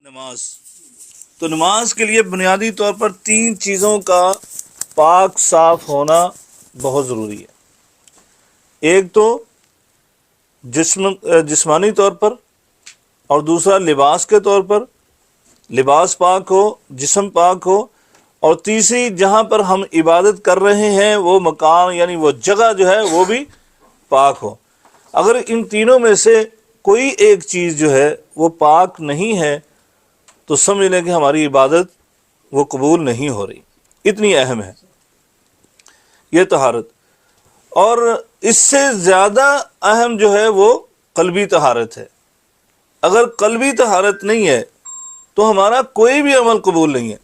نماز تو نماز کے لیے بنیادی طور پر 3 چیزوں کا پاک صاف ہونا بہت ضروری ہے۔ ایک تو جسمانی طور پر، اور دوسرا لباس کے طور پر، لباس پاک ہو، جسم پاک ہو، اور تیسری جہاں پر ہم عبادت کر رہے ہیں وہ مکان یعنی وہ جگہ جو ہے وہ بھی پاک ہو۔ اگر ان تینوں میں سے کوئی ایک چیز جو ہے وہ پاک نہیں ہے تو سمجھ لیں کہ ہماری عبادت وہ قبول نہیں ہو رہی، اتنی اہم ہے یہ طہارت۔ اور اس سے زیادہ اہم جو ہے وہ قلبی طہارت ہے۔ اگر قلبی طہارت نہیں ہے تو ہمارا کوئی بھی عمل قبول نہیں ہے۔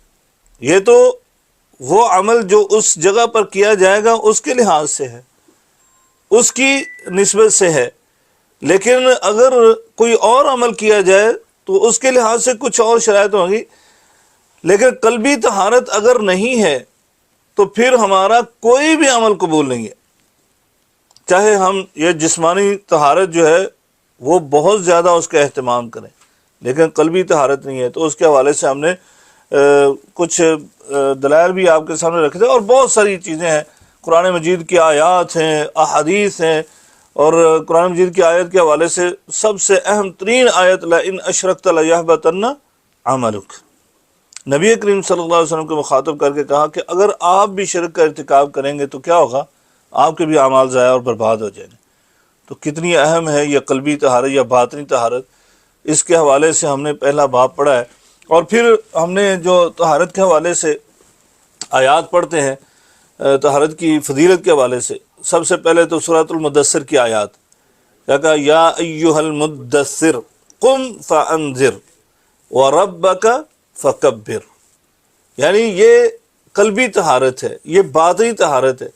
یہ تو وہ عمل جو اس جگہ پر کیا جائے گا اس کے لحاظ سے ہے، اس کی نسبت سے ہے، لیکن اگر کوئی اور عمل کیا جائے تو اس کے لحاظ سے کچھ اور شرائط ہوں گی، لیکن قلبی طہارت اگر نہیں ہے تو پھر ہمارا کوئی بھی عمل قبول نہیں ہے۔ چاہے ہم یہ جسمانی طہارت جو ہے وہ بہت زیادہ اس کا اہتمام کریں، لیکن قلبی طہارت نہیں ہے تو اس کے حوالے سے ہم نے کچھ دلائل بھی آپ کے سامنے رکھے تھے، اور بہت ساری چیزیں ہیں، قرآن مجید کی آیات ہیں، احادیث ہیں، اور قرآن مجید کی آیت کے حوالے سے سب سے اہم ترین آیت لَإِنْ أَشْرَكْتَ لَيَحْبَطَنَّ عَمَلُكَ، نبی کریم صلی اللہ علیہ وسلم کو مخاطب کر کے کہا کہ اگر آپ بھی شرک کا ارتکاب کریں گے تو کیا ہوگا، آپ کے بھی اعمال ضائع اور برباد ہو جائیں گے۔ تو کتنی اہم ہے یہ قلبی طہارت یا باطنی طہارت، اس کے حوالے سے ہم نے پہلا باب پڑھا ہے، اور پھر ہم نے جو طہارت کے حوالے سے آیات پڑھتے ہیں طہارت کی فضیلت کے حوالے سے، سب سے پہلے تو سورۃ المدثر کی آیات، کیا کہا، یا ایھا المدثر قم فانذر وربک فکبر، یعنی یہ قلبی طہارت ہے، یہ باطنی طہارت ہے۔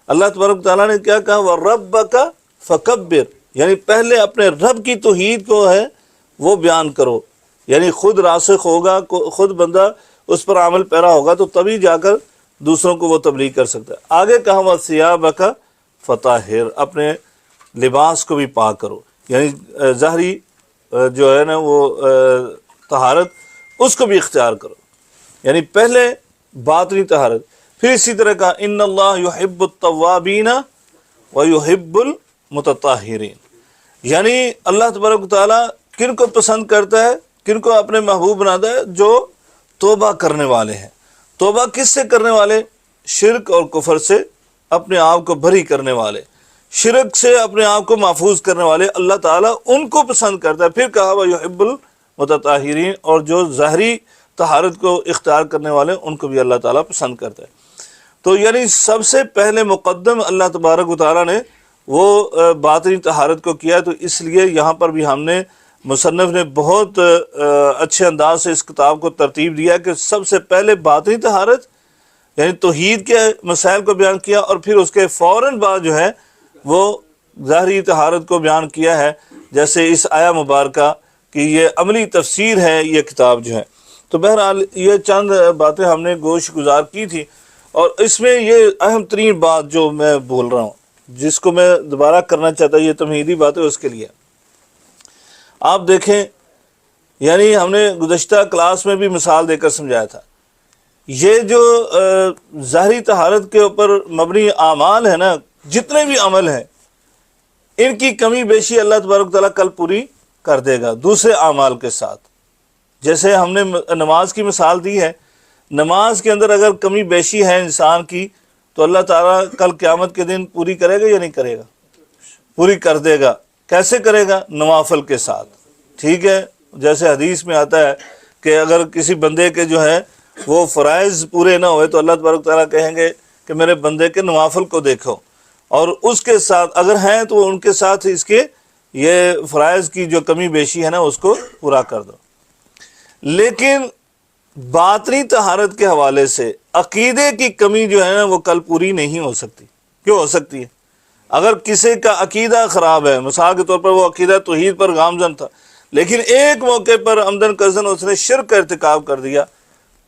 اللہ تبارک تعالیٰ نے کیا کہا، وربک فکبر، یعنی پہلے اپنے رب کی توحید کو ہے وہ بیان کرو، یعنی خود راسخ ہوگا، خود بندہ اس پر عمل پیرا ہوگا تو تبھی جا کر دوسروں کو وہ تبلیغ کر سکتا ہے۔ آگے کہا وَثِيَابَكَ فَطَهِّرْ، اپنے لباس کو بھی پاک کرو، یعنی ظاہری جو ہے نا وہ طہارت اس کو بھی اختیار کرو، یعنی پہلے باطنی طہارت۔ پھر اسی طرح کا ان اللہ یحب التوابین ویحب المتطہرین، یعنی اللہ تبارک و تعالیٰ کن کو پسند کرتا ہے، کن کو اپنے محبوب بناتا ہے، جو توبہ کرنے والے ہیں۔ توبہ کس سے کرنے والے؟ شرک اور کفر سے اپنے آپ کو بری کرنے والے، شرک سے اپنے آپ کو محفوظ کرنے والے، اللہ تعالیٰ ان کو پسند کرتا ہے۔ پھر کہا وَيُحِبُّ الْمُتَطَہِّرِينَ، اور جو ظاہری طہارت کو اختیار کرنے والے ان کو بھی اللہ تعالیٰ پسند کرتا ہے۔ تو یعنی سب سے پہلے مقدم اللہ تبارک و تعالیٰ نے وہ باطنی طہارت کو کیا، تو اس لیے یہاں پر بھی ہم نے مصنف نے بہت اچھے انداز سے اس کتاب کو ترتیب دیا کہ سب سے پہلے باطنی طہارت یعنی توحید کے مسائل کو بیان کیا، اور پھر اس کے فوراً بعد جو ہے وہ ظاہری طہارت کو بیان کیا ہے، جیسے اس آیہ مبارکہ کی یہ عملی تفسیر ہے یہ کتاب جو ہے۔ تو بہرحال یہ چند باتیں ہم نے گوش گزار کی تھی، اور اس میں یہ اہم ترین بات جو میں بول رہا ہوں، جس کو میں دوبارہ کرنا چاہتا ہوں، یہ تمہیدی بات ہے اس کے لیے آپ دیکھیں، یعنی ہم نے گزشتہ کلاس میں بھی مثال دے کر سمجھایا تھا، یہ جو ظاہری طہارت کے اوپر مبنی اعمال ہیں نا، جتنے بھی عمل ہیں ان کی کمی بیشی اللہ تبارک تعالیٰ کل پوری کر دے گا دوسرے اعمال کے ساتھ۔ جیسے ہم نے نماز کی مثال دی ہے، نماز کے اندر اگر کمی بیشی ہے انسان کی تو اللہ تعالیٰ کل قیامت کے دن پوری کرے گا یا نہیں کرے گا؟ پوری کر دے گا۔ کیسے کرے گا؟ نوافل کے ساتھ، ٹھیک ہے؟ جیسے حدیث میں آتا ہے کہ اگر کسی بندے کے جو ہے وہ فرائض پورے نہ ہوئے تو اللہ تبارک تعالیٰ کہیں گے کہ میرے بندے کے نوافل کو دیکھو، اور اس کے ساتھ اگر ہیں تو ان کے ساتھ اس کے یہ فرائض کی جو کمی بیشی ہے نا اس کو پورا کر دو۔ لیکن باطنی طہارت کے حوالے سے عقیدے کی کمی جو ہے نا وہ کل پوری نہیں ہو سکتی۔ کیوں ہو سکتی ہے؟ اگر کسی کا عقیدہ خراب ہے، مثال کے طور پر وہ عقیدہ توحید پر گامزن تھا، لیکن ایک موقع پر عمدن قصدن اس نے شرک کا ارتکاب کر دیا،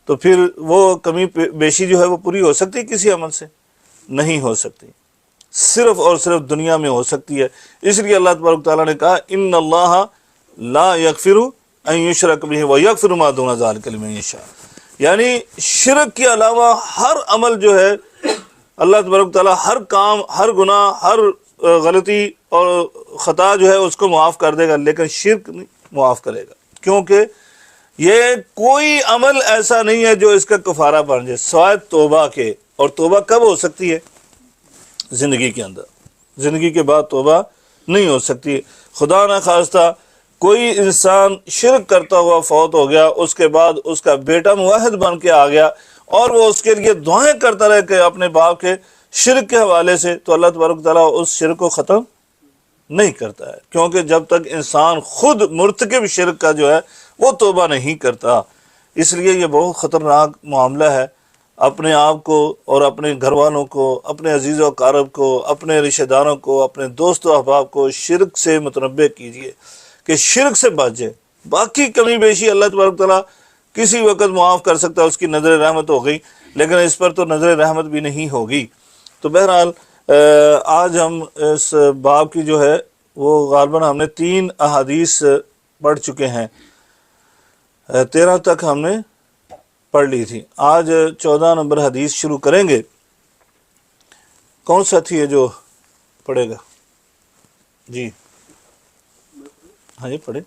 تو پھر وہ کمی بیشی جو ہے وہ پوری ہو سکتی کسی عمل سے؟ نہیں ہو سکتی، صرف اور صرف دنیا میں ہو سکتی ہے۔ اس لیے اللہ تبارک تعالیٰ نے کہا ان اللہ لا یغفر ان یشرک بہ ویغفر ما دون ذلک لمن یشاء، یعنی شرک کے علاوہ ہر عمل جو ہے اللہ تبارک و تعالیٰ ہر کام، ہر گناہ، ہر غلطی اور خطا جو ہے اس کو معاف کر دے گا، لیکن شرک نہیں معاف کرے گا، کیونکہ یہ کوئی عمل ایسا نہیں ہے جو اس کا کفارہ بن جائے سوائے توبہ کے، اور توبہ کب ہو سکتی ہے؟ زندگی کے اندر، زندگی کے بعد توبہ نہیں ہو سکتی۔ خدا نہ خواستہ کوئی انسان شرک کرتا ہوا فوت ہو گیا، اس کے بعد اس کا بیٹا موحد بن کے آ گیا اور وہ اس کے لیے دعائیں کرتا رہے کہ اپنے باپ کے شرک کے حوالے سے، تو اللہ تبارک و تعالیٰ اس شرک کو ختم نہیں کرتا ہے، کیونکہ جب تک انسان خود مرتکب شرک کا جو ہے وہ توبہ نہیں کرتا۔ اس لیے یہ بہت خطرناک معاملہ ہے۔ اپنے آپ کو اور اپنے گھر والوں کو، اپنے عزیز و اقارب کو، اپنے رشتہ داروں کو، اپنے دوست و احباب کو شرک سے متنبہ کیجیے کہ شرک سے بچے۔ باقی کمی بیشی اللہ تبارک تعالیٰ کسی وقت معاف کر سکتا ہے، اس کی نظر رحمت ہو گئی، لیکن اس پر تو نظر رحمت بھی نہیں ہوگی۔ تو بہرحال آج ہم اس باب کی جو ہے وہ غالباً ہم نے 3 احادیث پڑھ چکے ہیں، 13 تک ہم نے پڑھ لی تھی۔ آج 14 نمبر حدیث شروع کریں گے۔ کون ساتھی ہے جو پڑھے گا؟ جی ہاں جی پڑھے۔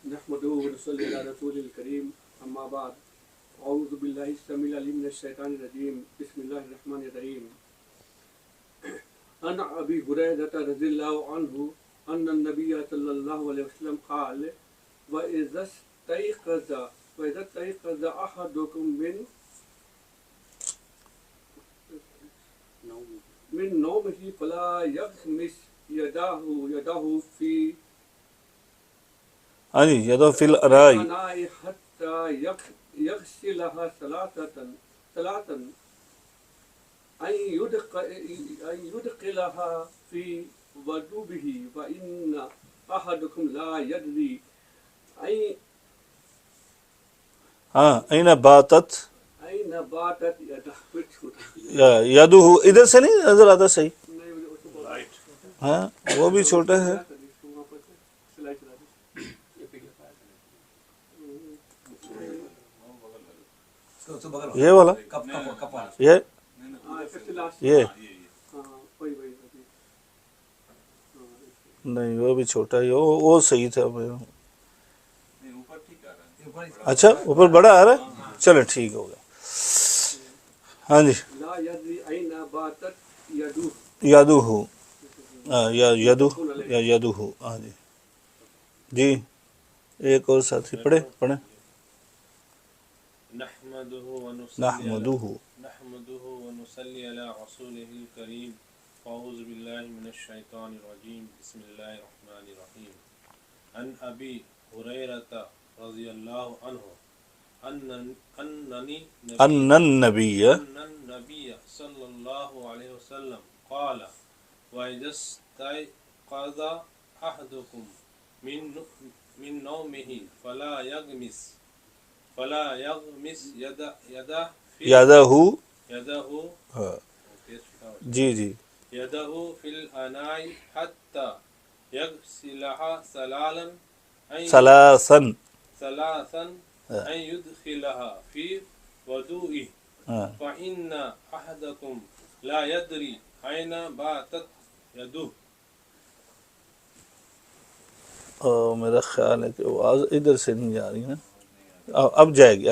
نحمده ونصلي على رسول الكريم اما بعد اعوذ بالله السميع العليم من الشيطان الرجيم بسم الله الرحمن الرحيم عن ابي هريره رضي الله عنه ان النبي صلى الله عليه وسلم قال واذا استيقظ احدكم من نومه فلا يغمس يده في ہاں جی یدو فی الانائی حتى يغسلها ثلاثا أن يدخلها في وضوءه وإن أحدكم لا يدري ہاں این باتت أين باتت يده۔ یدو، ادھر سے نہیں نظر آتا صحیح؟ ہاں وہ بھی چھوٹا ہے۔ یہ والا یہ نہیں، وہ بھی چھوٹا ہے، وہ صحیح تھا۔ اچھا اوپر بڑا آ رہا ہے، چلو ٹھیک ہو گیا۔ ہاں جی یادو ہو یا یدو یا یدو ہو۔ ہاں جی جی ایک اور ساتھی پڑھے نحمده ونصلي على رسوله الكريم أعوذ بالله من الشيطان الرجيم بسم الله الرحمن الرحيم عن أبي هريرة رضي الله عنه أن النبي صلى الله عليه وسلم قال وإذا استيقظ أحدكم من نومه فلا يغمس یادہ جی جی يده في الأناء حتى يغسلها ثلاثا أن يدخلها في وضوئه فإن أحدكم لا يدري أين باتت يده۔ میرا خیال ہے کہ آواز ادھر سے نہیں جا رہی نا، اب جائے گی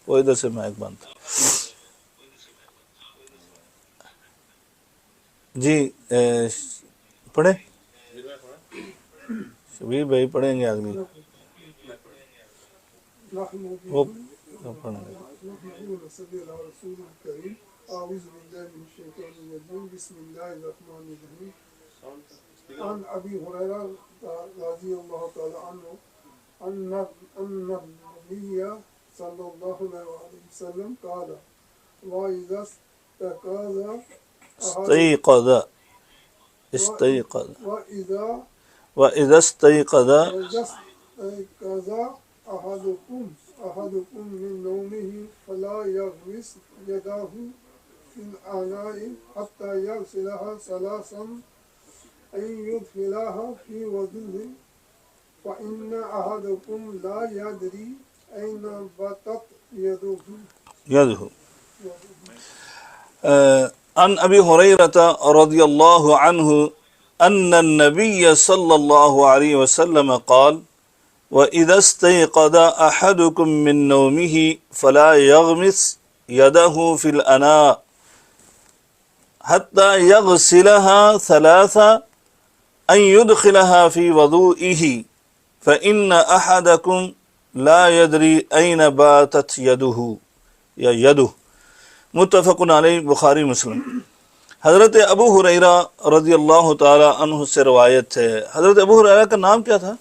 وہ ادھر سے مائک بند تھا۔ جی پڑھیں شبیر بھائی پڑھیں گے اگلی وہ پڑھیں گے۔ بسم الله الرحمن الرحيم عن أبي هريرة رضي الله تعالى عنه أن النبي صلى الله عليه وسلم قال وإذا استيقظ أحدكم من نومه فلا يغمس يده في الآناء حتى يغسلها ثلاثا أن يدخلها في وضوءه فإن أحدكم لا يدري أين باتت يده يده عن أبي هريرة رضي الله عنه أن النبي صلى الله عليه وسلم قال وإذا استيقظ أحدكم من نومه فلا يغمس يده في الأناء حتى يغسلها ثلاثة أن يدخلها في وضوئه فإن أحدكم لا يدري أين باتت يده یا یدہ متفق علیہ بخاری مسلم۔ حضرت ابو ہریرہ رضی اللہ تعالی عنہ سے روایت ہے۔ حضرت ابو ہریرہ کا نام کیا تھا؟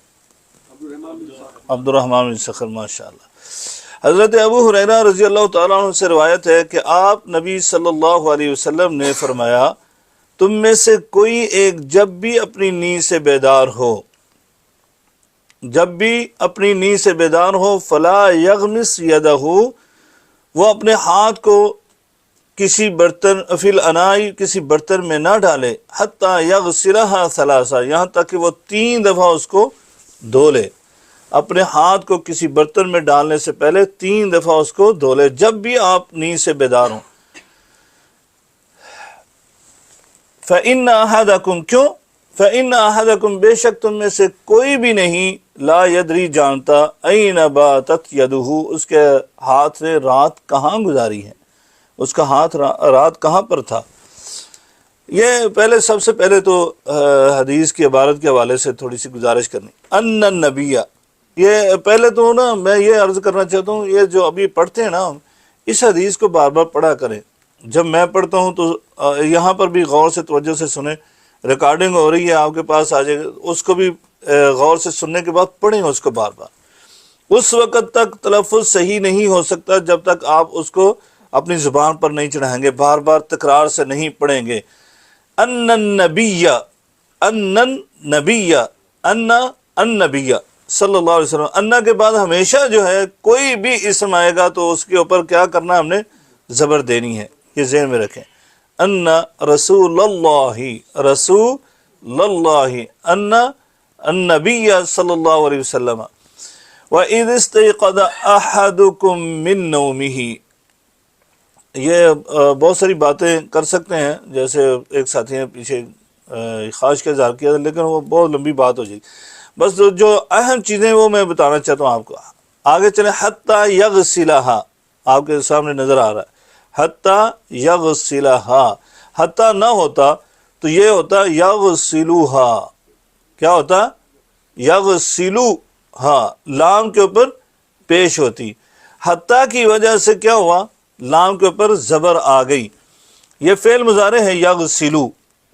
عبد الرحمن بن صخر، ماشاءاللہ۔ حضرت ابو ہریرہ رضی اللہ تعالیٰ عنہ سے روایت ہے کہ آپ نبی صلی اللہ علیہ وسلم نے فرمایا تم میں سے کوئی ایک جب بھی اپنی نیند سے بیدار ہو، جب بھی اپنی نیند سے بیدار ہو، فلا یغمس یدہ، وہ اپنے ہاتھ کو کسی برتن فی الانائی کسی برتن میں نہ ڈالے، حتی یغسلہا ثلاثہ، یہاں تک کہ وہ 3 دفعہ اس کو دھو لے۔ اپنے ہاتھ کو کسی برتن میں ڈالنے سے پہلے 3 دفعہ اس کو دھو لے جب بھی آپ نیند سے بیدار ہوں۔ فَإِنَّ أَحَدَكُمْ، کیوں؟ فَإِنَّ أَحَدَكُمْ، بے شک تم میں سے کوئی بھی نہیں، لا یدری جانتا، أَيْنَ بَاتَتْ يَدُهُ، اس کے ہاتھ نے رات کہاں گزاری ہے، اس کا ہاتھ رات کہاں پر تھا۔ یہ پہلے سب سے پہلے تو حدیث کی عبارت کے حوالے سے تھوڑی سی گزارش کرنی، ان النبی، یہ پہلے تو نا میں یہ عرض کرنا چاہتا ہوں، یہ جو ابھی پڑھتے ہیں نا اس حدیث کو بار بار پڑھا کریں۔ جب میں پڑھتا ہوں تو یہاں پر بھی غور سے توجہ سے سنیں، ریکارڈنگ ہو رہی ہے آپ کے پاس آ جائے گا، اس کو بھی غور سے سننے کے بعد پڑھیں اس کو بار بار۔ اس وقت تک تلفظ صحیح نہیں ہو سکتا جب تک آپ اس کو اپنی زبان پر نہیں چڑھائیں گے، بار بار تکرار سے نہیں پڑھیں گے۔ ان النبی، ان النبی، ان النبی صلی اللہ علیہ وسلم، انا کے بعد ہمیشہ جو ہے کوئی بھی اسم آئے گا تو اس کے اوپر کیا کرنا، ہم نے زبر دینی ہے، یہ ذہن میں رکھیں۔ ان رسول اللہ، رسول اللہ، ان النبی صلی اللہ علیہ وسلم۔ وَإِذِ اسْتَيْقَظَ أَحَدُكُم مِّن نَوْمِهِ، یہ بہت ساری باتیں کر سکتے ہیں، جیسے ایک ساتھی نے پیچھے خواہش کا اظہار کیا تھا، لیکن وہ بہت لمبی بات ہو جائے گی۔ بس جو اہم چیزیں وہ میں بتانا چاہتا ہوں آپ کو۔ آگے چلیں، حتیٰ یغسلہا، آپ کے سامنے نظر آ رہا ہے، حتیٰ یغسلہا، حتیٰ نہ ہوتا تو یہ ہوتا یغسلوہا، کیا ہوتا؟ یغسلوہا، لام کے اوپر پیش ہوتی، حتیٰ کی وجہ سے کیا ہوا، لام کے اوپر زبر آ گئی۔ یہ فعل مضارع ہے یغسلو،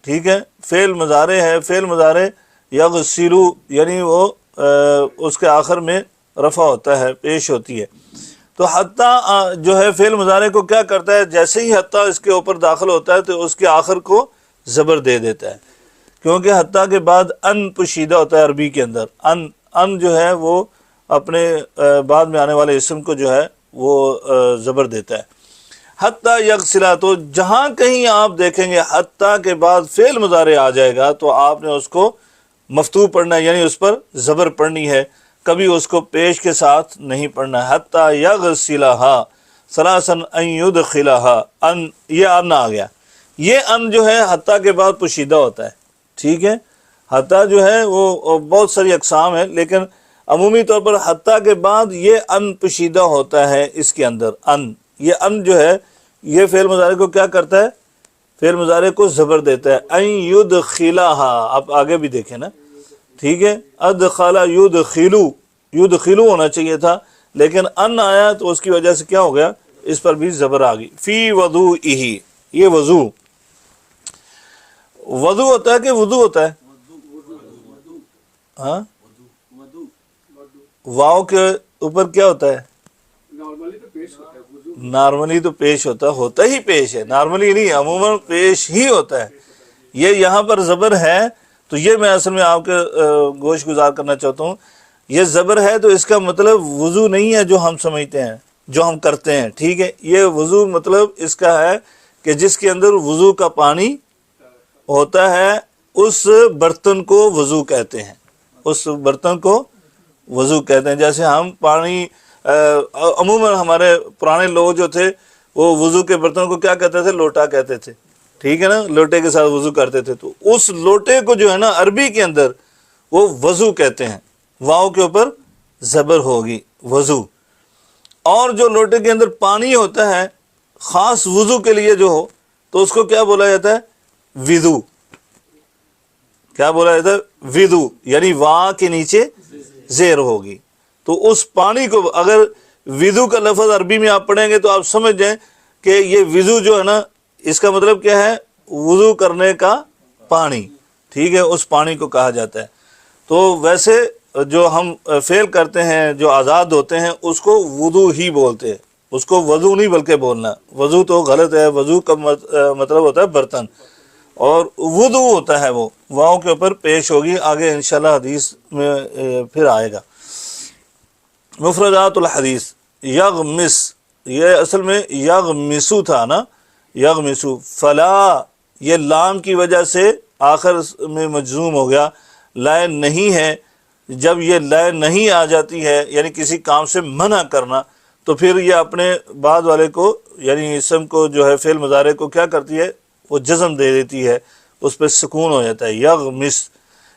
ٹھیک ہے، فعل مضارع ہے، فعل مضارع یغسلو یعنی وہ اس کے آخر میں رفع ہوتا ہے، پیش ہوتی ہے۔ تو حتیٰ جو ہے فعل مضارع کو کیا کرتا ہے، جیسے ہی حتیٰ اس کے اوپر داخل ہوتا ہے تو اس کے آخر کو زبر دے دیتا ہے، کیونکہ حتیٰ کے بعد ان پوشیدہ ہوتا ہے عربی کے اندر۔ ان جو ہے وہ اپنے بعد میں آنے والے اسم کو جو ہے وہ زبر دیتا ہے۔ حتیٰ یغسلہ، تو جہاں کہیں آپ دیکھیں گے حتیٰ کے بعد فعل مضارع آ جائے گا تو آپ نے اس کو مفتوح پڑھنا ہے، یعنی اس پر زبر پڑھنی ہے، کبھی اس کو پیش کے ساتھ نہیں پڑھنا ہے۔ حتیٰ یغسلہا ثلاثاً ان یدخلہا، ان، یہ ان آ گیا، یہ ان جو ہے حتیٰ کے بعد پوشیدہ ہوتا ہے، ٹھیک ہے۔ حتیٰ جو ہے وہ بہت ساری اقسام ہیں، لیکن عمومی طور پر حتیٰ کے بعد یہ ان پوشیدہ ہوتا ہے اس کے اندر۔ ان، یہ ان جو ہے یہ فعل مضارع کو کیا کرتا ہے، فعل مضارع کو زبر دیتا ہے۔ ان یدخلہا، آپ آگے بھی دیکھیں نا، ٹھیک ہے، ادخل یدخلو، یدخلو ہونا چاہیے تھا، لیکن ان آیا تو اس کی وجہ سے کیا ہو گیا، اس پر بھی زبر آ گئی۔ فی وضوئہ، یہ وضو، وضو ہوتا ہے کہ وضو ہوتا ہے؟ ہاں، واو کے اوپر کیا ہوتا ہے؟ نارملی تو پیش ہوتا ہے وضو، نارملی تو پیش ہوتا ہی پیش ہے، نارملی نہیں، عموماً پیش ہی ہوتا ہے۔ یہ یہاں پر زبر ہے تو یہ میں اصل میں آپ کے گوش گزار کرنا چاہتا ہوں، یہ زبر ہے تو اس کا مطلب وضو نہیں ہے جو ہم سمجھتے ہیں، جو ہم کرتے ہیں، ٹھیک ہے۔ یہ وضو مطلب اس کا ہے کہ جس کے اندر وضو کا پانی ہوتا ہے، اس برتن کو وضو کہتے ہیں، اس برتن کو وضو کہتے ہیں. جیسے ہم پانی عموماً ہمارے پرانے لوگ جو تھے وہ وضو کے برتن کو کیا کہتے تھے؟ لوٹا کہتے تھے. ٹھیک ہے نا, لوٹے کے ساتھ وضو کرتے تھے. تو اس لوٹے کو جو ہے نا عربی کے اندر وہ وضو کہتے ہیں, واؤ کے اوپر زبر ہوگی وضو. اور جو لوٹے کے اندر پانی ہوتا ہے خاص وضو کے لیے جو ہو تو اس کو کیا بولا جاتا ہے؟ وضو. کیا بولا جاتا ہے؟ وضو, یعنی وا کے نیچے زیر ہوگی. تو اس پانی کو اگر وضو کا لفظ عربی میں آپ پڑھیں گے تو آپ سمجھ جائیں کہ یہ وضو جو ہے نا اس کا مطلب کیا ہے؟ وضو کرنے کا پانی. ٹھیک ہے, اس پانی کو کہا جاتا ہے. تو ویسے جو ہم فعل کرتے ہیں جو آزاد ہوتے ہیں اس کو وضو ہی بولتے ہیں, اس کو وضو نہیں بلکہ بولنا. وضو تو غلط ہے, وضو کا مطلب ہوتا ہے برتن, اور وضو ہوتا ہے وہ واؤں کے اوپر پیش ہوگی. آگے انشاءاللہ حدیث میں پھر آئے گا. مفردات الحدیث, یغمس, یہ اصل میں یغمسو تھا نا, یغمسو. فلا, یہ لام کی وجہ سے آخر میں مجزوم ہو گیا, لائے نہیں ہے. جب یہ لائے نہیں آ جاتی ہے یعنی کسی کام سے منع کرنا, تو پھر یہ اپنے بعد والے کو یعنی اسم کو جو ہے فعل مضارع کو کیا کرتی ہے؟ وہ جزم دے دیتی ہے, اس پہ سکون ہو جاتا ہے. یغمس,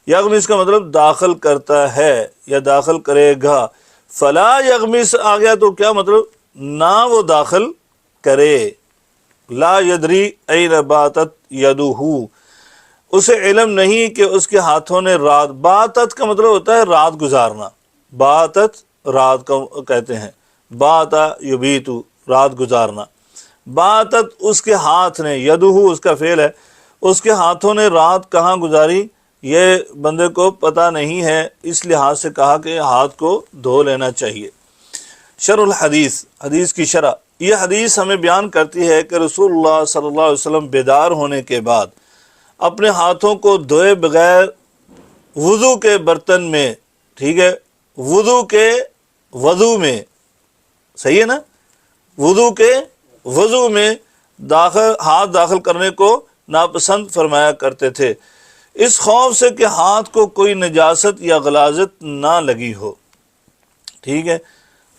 یغمس کا مطلب داخل کرتا ہے یا داخل کرے گا. فلا یغمس آ گیا تو کیا مطلب؟ نہ وہ داخل کرے. لا یدری این باتت یدہ, اسے علم نہیں کہ اس کے ہاتھوں نے رات. باتت کا مطلب ہوتا ہے رات گزارنا, باتت رات کو کہتے ہیں. باتا یبیتو, رات گزارنا. باتت اس کے ہاتھ نے, یدہ اس کا فعل ہے, اس کے ہاتھوں نے رات کہاں گزاری یہ بندے کو پتہ نہیں ہے, اس لحاظ سے کہا کہ ہاتھ کو دھو لینا چاہیے. شرح الحدیث, حدیث کی شرح. یہ حدیث ہمیں بیان کرتی ہے کہ رسول اللہ صلی اللہ علیہ وسلم بیدار ہونے کے بعد اپنے ہاتھوں کو دھوئے بغیر وضو کے برتن میں, ٹھیک ہے, وضو میں صحیح ہے نا, وضو کے وضو میں ہاتھ داخل کرنے کو ناپسند فرمایا کرتے تھے, اس خوف سے کہ ہاتھ کو کوئی نجاست یا غلاظت نہ لگی ہو. ٹھیک ہے,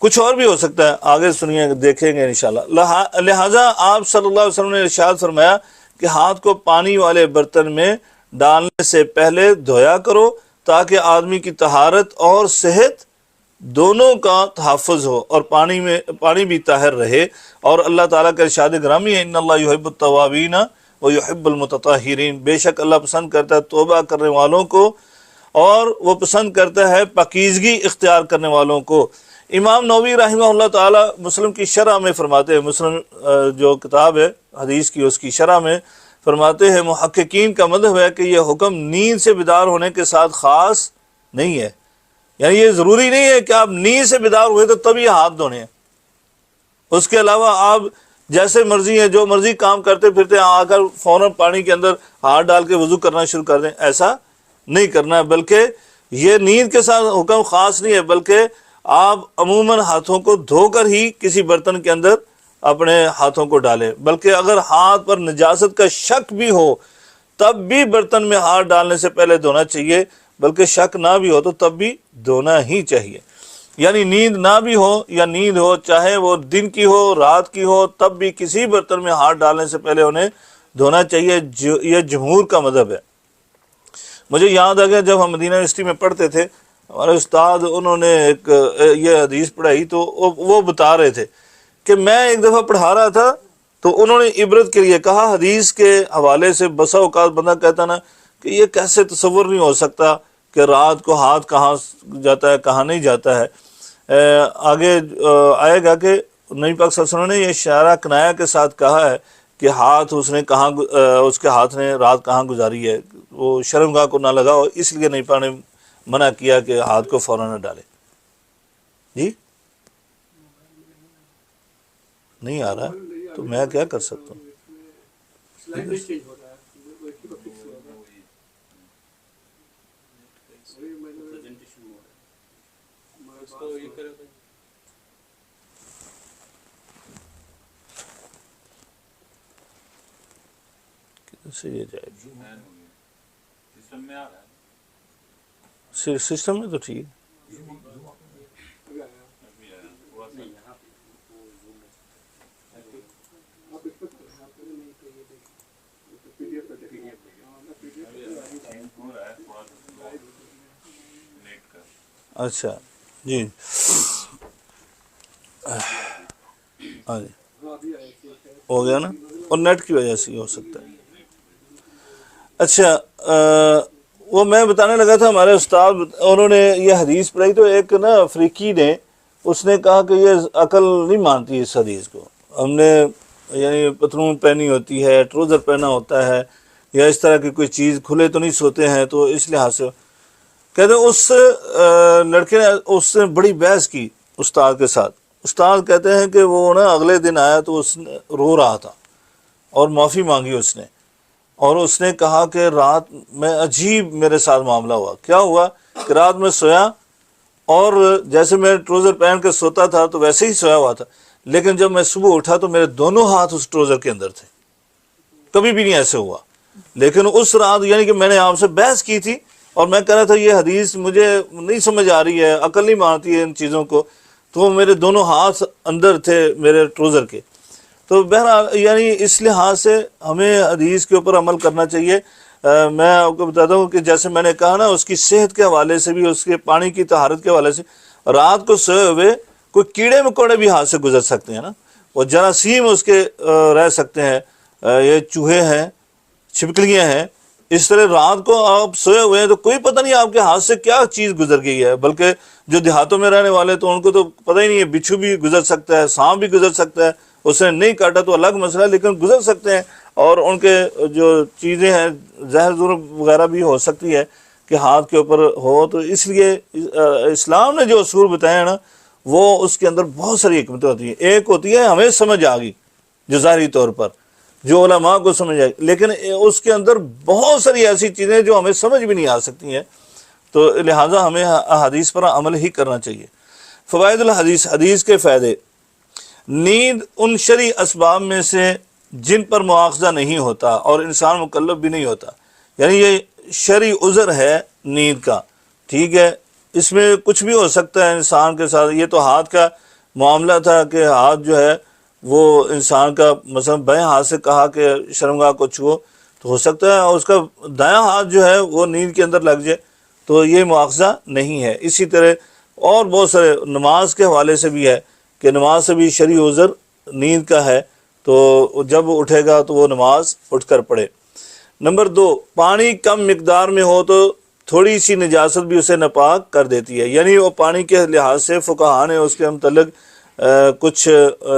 کچھ اور بھی ہو سکتا ہے, آگے سنیے دیکھیں گے انشاءاللہ. لہٰذا آپ صلی اللہ علیہ وسلم نے ارشاد فرمایا کہ ہاتھ کو پانی والے برتن میں ڈالنے سے پہلے دھویا کرو تاکہ آدمی کی طہارت اور صحت دونوں کا تحفظ ہو اور پانی بھی طاہر رہے. اور اللہ تعالیٰ کا ارشاد گرامی ہے, ان اللہ یحب التوابین و یحب المتطہرین, بے شک اللہ پسند کرتا ہے توبہ کرنے والوں کو اور وہ پسند کرتا ہے پاکیزگی اختیار کرنے والوں کو. امام نووی رحمہ اللہ تعالیٰ مسلم کی شرح میں فرماتے ہیں, مسلم جو کتاب ہے حدیث کی اس کی شرح میں فرماتے ہیں, محققین کا مذہب ہے کہ یہ حکم نیند سے بیدار ہونے کے ساتھ خاص نہیں ہے. یعنی یہ ضروری نہیں ہے کہ آپ نیند سے بیدار ہوئے تو تب یہ ہاتھ دھونے ہیں, اس کے علاوہ آپ جیسے مرضی ہیں جو مرضی کام کرتے پھرتے آ کر فوراً پانی کے اندر ہاتھ ڈال کے وضو کرنا شروع کر دیں, ایسا نہیں کرنا ہے. بلکہ یہ نیند کے ساتھ حکم خاص نہیں ہے, بلکہ آپ عموماً ہاتھوں کو دھو کر ہی کسی برتن کے اندر اپنے ہاتھوں کو ڈالیں. بلکہ اگر ہاتھ پر نجاست کا شک بھی ہو تب بھی برتن میں ہاتھ ڈالنے سے پہلے دھونا چاہیے, بلکہ شک نہ بھی ہو تو تب بھی دھونا ہی چاہیے. یعنی نیند نہ بھی ہو یا نیند ہو, چاہے وہ دن کی ہو رات کی ہو, تب بھی کسی برتن میں ہاتھ ڈالنے سے پہلے انہیں دھونا چاہیے. یہ جمہور کا مذہب ہے. مجھے یاد آ گیا جب ہم مدینہ یونیورسٹی میں پڑھتے تھے, ہمارے استاد انہوں نے ایک یہ حدیث پڑھائی تو وہ بتا رہے تھے کہ میں ایک دفعہ پڑھا رہا تھا تو انہوں نے عبرت کے لیے کہا حدیث کے حوالے سے. بسا اوقات بندہ کہتا نا کہ یہ کیسے تصور نہیں ہو سکتا کہ رات کو ہاتھ کہاں جاتا ہے کہاں نہیں جاتا ہے. آگے آئے گا کہ نبی پاک صلی اللہ علیہ وسلم نے یہ اشارہ کنایا کے ساتھ کہا ہے کہ ہاتھ اس کے ہاتھ نے رات کہاں گزاری ہے, وہ شرمگاہ کو نہ لگاؤ, اس لیے نبی پاک نے منع کیا کہ ہاتھ کو فوراً نہ ڈالے. جی نہیں آ رہا تو میں کیا کر سکتا ہوں. سلائڈ نہیں چینج ہو رہا ہے, وہ ایک ہی وقت فکس ہوگا. سے یہ جائے سسٹم میں تو ٹھیک. آپ اس پر PDF پہ دیکھیں اچھا جی ہاں جی ہو گیا نا، اور نیٹ کی وجہ سے ہی ہو سکتا ہے۔ اچھا وہ میں بتانے لگا تھا، ہمارے استاد انہوں نے یہ حدیث پڑھائی تو ایک نا افریقی نے اس نے کہا کہ یہ عقل نہیں مانتی اس حدیث کو، ہم نے یعنی پتلون پہنی ہوتی ہے، ٹروزر پہنا ہوتا ہے، یا اس طرح کی کوئی چیز، کھلے تو نہیں سوتے ہیں، تو اس لحاظ سے کہتے اس لڑکے نے اس سے بڑی بحث کی استاد کے ساتھ۔ استاد کہتے ہیں کہ وہ نا اگلے دن آیا تو اس نے رو رہا تھا اور معافی مانگی اس نے، اور اس نے کہا کہ رات میں عجیب میرے ساتھ معاملہ ہوا۔ کیا ہوا کہ رات میں سویا اور جیسے میں ٹروزر پہن کے سوتا تھا تو ویسے ہی سویا ہوا تھا، لیکن جب میں صبح اٹھا تو میرے دونوں ہاتھ اس ٹروزر کے اندر تھے، کبھی بھی نہیں ایسے ہوا۔ لیکن اس رات یعنی کہ میں نے آپ سے بحث کی تھی اور میں کہہ رہا تھا یہ حدیث مجھے نہیں سمجھ آ رہی ہے، عقل نہیں مانتی ہے ان چیزوں کو، تو میرے دونوں ہاتھ اندر تھے میرے ٹروزر کے۔ تو بہرحال یعنی اس لحاظ سے ہمیں حدیث کے اوپر عمل کرنا چاہیے۔ میں آپ کو بتاتا ہوں کہ جیسے میں نے کہا نا، اس کی صحت کے حوالے سے بھی، اس کے پانی کی طہارت کے حوالے سے، رات کو سوئے ہوئے کوئی کیڑے مکوڑے بھی ہاتھ سے گزر سکتے ہیں نا، وہ جراثیم اس کے رہ سکتے ہیں، یہ چوہے ہیں، چھپکلیاں ہیں، اس طرح رات کو آپ سوئے ہوئے ہیں تو کوئی پتہ نہیں آپ کے ہاتھ سے کیا چیز گزر گئی ہے۔ بلکہ جو دیہاتوں میں رہنے والے تو ان کو تو پتہ ہی نہیں ہے، بچھو بھی گزر سکتا ہے، سانپ بھی گزر سکتا ہے، اس نے نہیں کاٹا تو الگ مسئلہ ہے، لیکن گزر سکتے ہیں، اور ان کے جو چیزیں ہیں زہر زور وغیرہ بھی ہو سکتی ہے کہ ہاتھ کے اوپر ہو۔ تو اس لیے اسلام نے جو اصول بتائے ہیں نا، وہ اس کے اندر بہت ساری حکمتیں ہوتی ہیں۔ ایک ہوتی ہے ہمیں سمجھ آ گئی جو ظاہری طور پر، جو علماء کو سمجھ آئی، لیکن اس کے اندر بہت ساری ایسی چیزیں جو ہمیں سمجھ بھی نہیں آ سکتی ہیں، تو لہٰذا ہمیں حدیث پر عمل ہی کرنا چاہیے۔ فوائد الحدیث، حدیث کے فائدے۔ نیند ان شرعی اسباب میں سے جن پر مواخذہ نہیں ہوتا اور انسان مکلف بھی نہیں ہوتا، یعنی یہ شرعی عذر ہے نیند کا، ٹھیک ہے، اس میں کچھ بھی ہو سکتا ہے انسان کے ساتھ۔ یہ تو ہاتھ کا معاملہ تھا کہ ہاتھ جو ہے وہ انسان کا مثلا بائیں ہاتھ سے کہا کہ شرمگاہ کو چھو، تو ہو سکتا ہے اس کا دایاں ہاتھ جو ہے وہ نیند کے اندر لگ جائے، تو یہ مواخذہ نہیں ہے۔ اسی طرح اور بہت سارے نماز کے حوالے سے بھی ہے کہ نماز سے بھی شرعی عذر نیند کا ہے، تو جب اٹھے گا تو وہ نماز اٹھ کر پڑھے۔ نمبر 2، پانی کم مقدار میں ہو تو تھوڑی سی نجاست بھی اسے ناپاک کر دیتی ہے، یعنی وہ پانی کے لحاظ سے فقہاء نے اس کے متعلق کچھ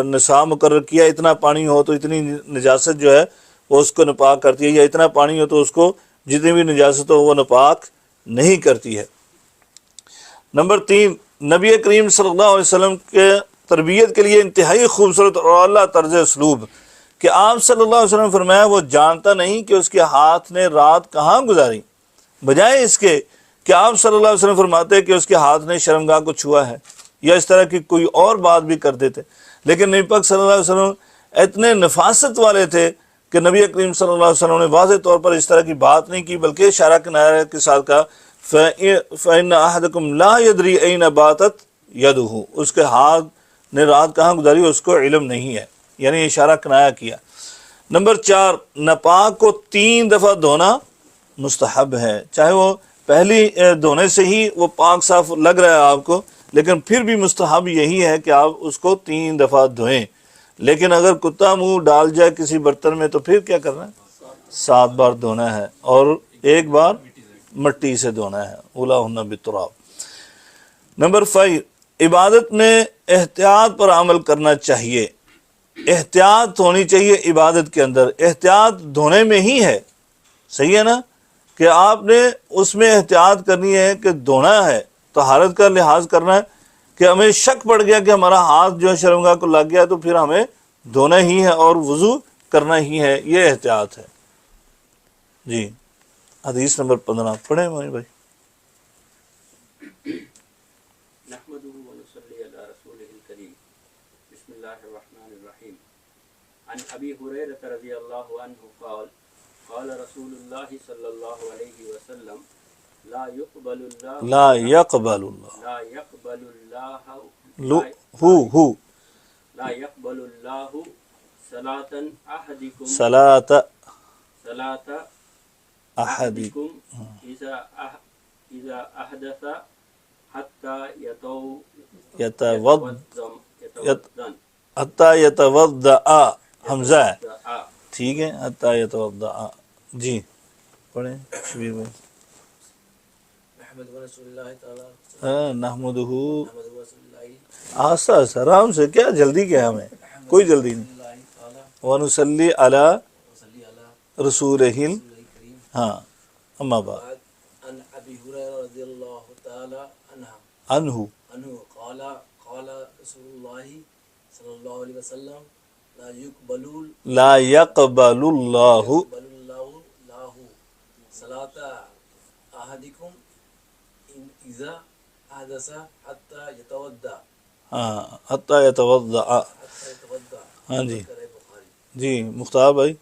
نصاب مقرر کیا، اتنا پانی ہو تو اتنی نجاست جو ہے وہ اس کو ناپاک کرتی ہے، یا اتنا پانی ہو تو اس کو جتنی بھی نجاست ہو وہ ناپاک نہیں کرتی ہے۔ نمبر 3، نبی کریم صلی اللہ علیہ وسلم کے تربیت کے لیے انتہائی خوبصورت اور اعلیٰ طرز اسلوب کہ آپ صلی اللہ علیہ وسلم فرمایا وہ جانتا نہیں کہ اس کے ہاتھ نے رات کہاں گزاری، بجائے اس کے کہ آپ صلی اللہ علیہ وسلم فرماتے کہ اس کے ہاتھ نے شرمگاہ کو چھوا ہے، یا اس طرح کی کوئی اور بات بھی کر دیتے۔ لیکن نبی پاک صلی اللہ علیہ وسلم اتنے نفاست والے تھے کہ نبی کریم صلی اللہ علیہ وسلم نے واضح طور پر اس طرح کی بات نہیں کی، بلکہ اشارہ کنارہ کے ساتھ کہا فَإِنَّ أَحَدَكُمْ لَا يَدْرِي أَيْنَ بَاتَتْ يَدُهُ، اس کے ہاتھ نے رات کہاں گزاری اس کو علم نہیں ہے، یعنی اشارہ کنایا کیا۔ نمبر 4، ناپاک کو 3 دفعہ دھونا مستحب ہے، چاہے وہ پہلی دھونے سے ہی وہ پاک صاف لگ رہا ہے آپ کو، لیکن پھر بھی مستحب یہی ہے کہ آپ اس کو 3 دفعہ دھوئیں۔ لیکن اگر کتا منہ ڈال جائے کسی برتن میں تو پھر کیا کرنا ہے؟ 7 بار دھونا ہے، اور 1 بار مٹی سے دھونا ہے، اولاہن بالتراب۔ نمبر 5، عبادت میں احتیاط پر عمل کرنا چاہیے۔ احتیاط ہونی چاہیے عبادت کے اندر، احتیاط دھونے میں ہی ہے، صحیح ہے نا، کہ آپ نے اس میں احتیاط کرنی ہے کہ دھونا ہے، طہارت کا لحاظ کرنا ہے، کہ ہمیں شک پڑ گیا کہ ہمارا ہاتھ جو ہے شرمگاہ کو لگ گیا تو پھر ہمیں دھونا ہی ہے اور وضو کرنا ہی ہے، یہ احتیاط ہے۔ جی حدیث نمبر 15 پڑھیں مانی بھائی۔ نحمده ونصلي على رسوله الكريم بسم الله الرحمن الرحيم عن أبي هريرة رضي الله عنه قال قال رسول الله صلى الله عليه وسلم لا يقبل الله لا يقبل الله لا يقبل الله ہو لا يقبل اللہ صلاة احدکم صلاۃ صلاة احدکم اذا احدث حتى یتوضا يتوضأ حتی یتوضا حمزہ ہے ٹھیک ہے حتی یتوضا جی پڑھیں شبیر بھائی نحمد رسول اللہ تعالی نحمدہ نحمد رسول اللہ آہستہ آہستہ آرام سے کیا جلدی کیا ہمیں کوئی جلدی نہیں اللہ تعالی ونصلی علی وصلی علی رسولہ رسول کریم ہاں اما بعد بعد عن ابی ہریرہ رضی اللہ تعالی عنہ عنہ عنہ قال قال رسول اللہ صلی اللہ علیہ وسلم لا يقبل لا يقبل اللہ بل اللہ لاہ صلاة احدکم اذا احدث حتى يتوضا ہاں حتی یتوضا حتى يتوضا ہاں جی کرے بخاری جی مختار بھائی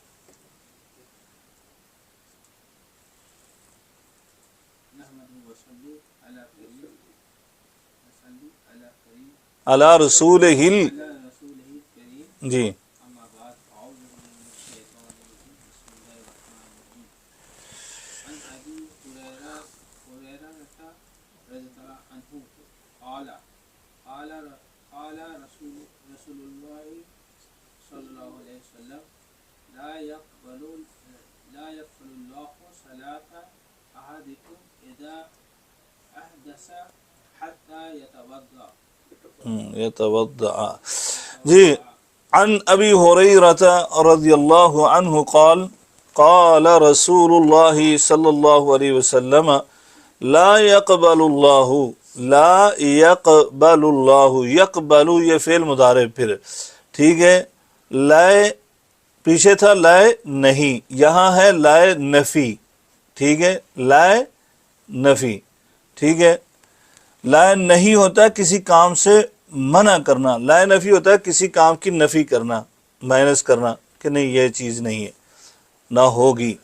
علی رسولہ جی أما بعد أعوذ بالله من الشيطان الرجيم بسم الله الرحمن الرحيم عن أبي هريرة رضي الله عنه قال قال رسول الله صلى الله عليه وسلم لا يقبل الله صلاة أحدكم إذا أحدث حتى يتوضأ یتوضا جی عن ابی ہریرہ رضی اللہ عنہ قال قال رسول اللہ صلی اللہ علیہ وسلم لا يقبل اللہ یقبل یہ فعل مضارع پھر ٹھیک ہے لائے پیچھے تھا لائے نہیں یہاں ہے لائے نفی ٹھیک ہے لائے نفی ٹھیک ہے لائے نہیں ہوتا کسی کام سے منع کرنا لائے نفی ہوتا ہے کسی کام کی نفی کرنا مائنس کرنا کہ نہیں یہ چیز نہیں ہے نہ ہوگی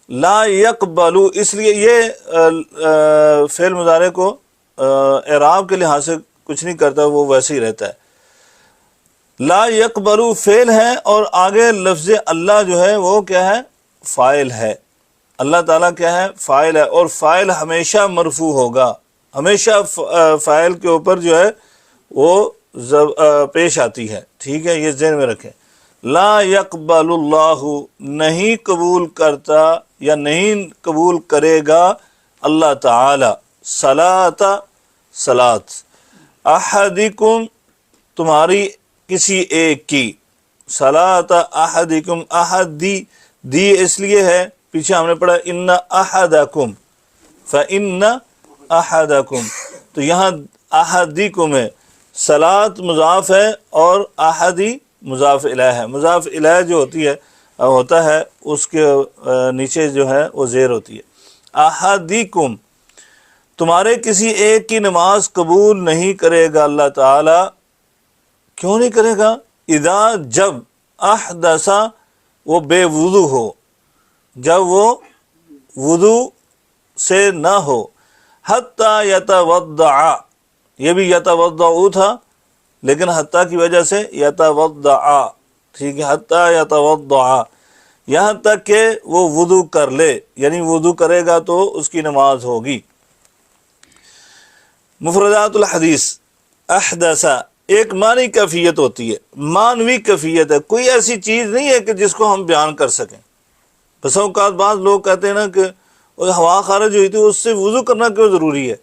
لا یقبل اس لیے یہ فعل مضارع کو اعراب کے لحاظ سے کچھ نہیں کرتا وہ ویسے ہی رہتا ہے لا یقبل فعل ہے اور آگے لفظ اللہ جو ہے وہ کیا ہے فاعل ہے اللہ تعالیٰ کیا ہے فاعل ہے اور فاعل ہمیشہ مرفوع ہوگا ہمیشہ فاعل کے اوپر جو ہے وہ پیش آتی ہے ٹھیک ہے یہ ذہن میں رکھیں لا یقبل اللہ نہیں قبول کرتا یا نہیں قبول کرے گا اللہ تعالی صلاۃ احدکم تمہاری کسی ایک کی صلاۃ احدکم احد دی اس لیے ہے پیچھے ہم نے پڑھا ان احدکم فان احدکم تو یہاں احدکم ہے صلاۃ مضاف ہے اور احدی مضاف الیہ ہے مضاف الیہ جو ہوتا ہے اس کے نیچے جو ہے وہ زیر ہوتی ہے احدکم تمہارے کسی ایک کی نماز قبول نہیں کرے گا اللہ تعالی کیوں نہیں کرے گا اذا جب احدث وہ بے وضو ہو جب وہ وضو سے نہ ہو حتی یتوضع یہ بھی یتوضع تھا لیکن حتی کی وجہ سے یتوضع ٹھیک ہے حتی یتوضع یہاں تک کہ وہ وضو کر لے یعنی وضو کرے گا تو اس کی نماز ہوگی مفردات الحدیث احدث ایک معنی کیفیت ہوتی ہے معنوی کیفیت ہے کوئی ایسی چیز نہیں ہے کہ جس کو ہم بیان کر سکیں بس اوقات بعض لوگ کہتے ہیں نا کہ ہوا خارج ہوئی تھی اس سے وضو کرنا کیوں ضروری ہے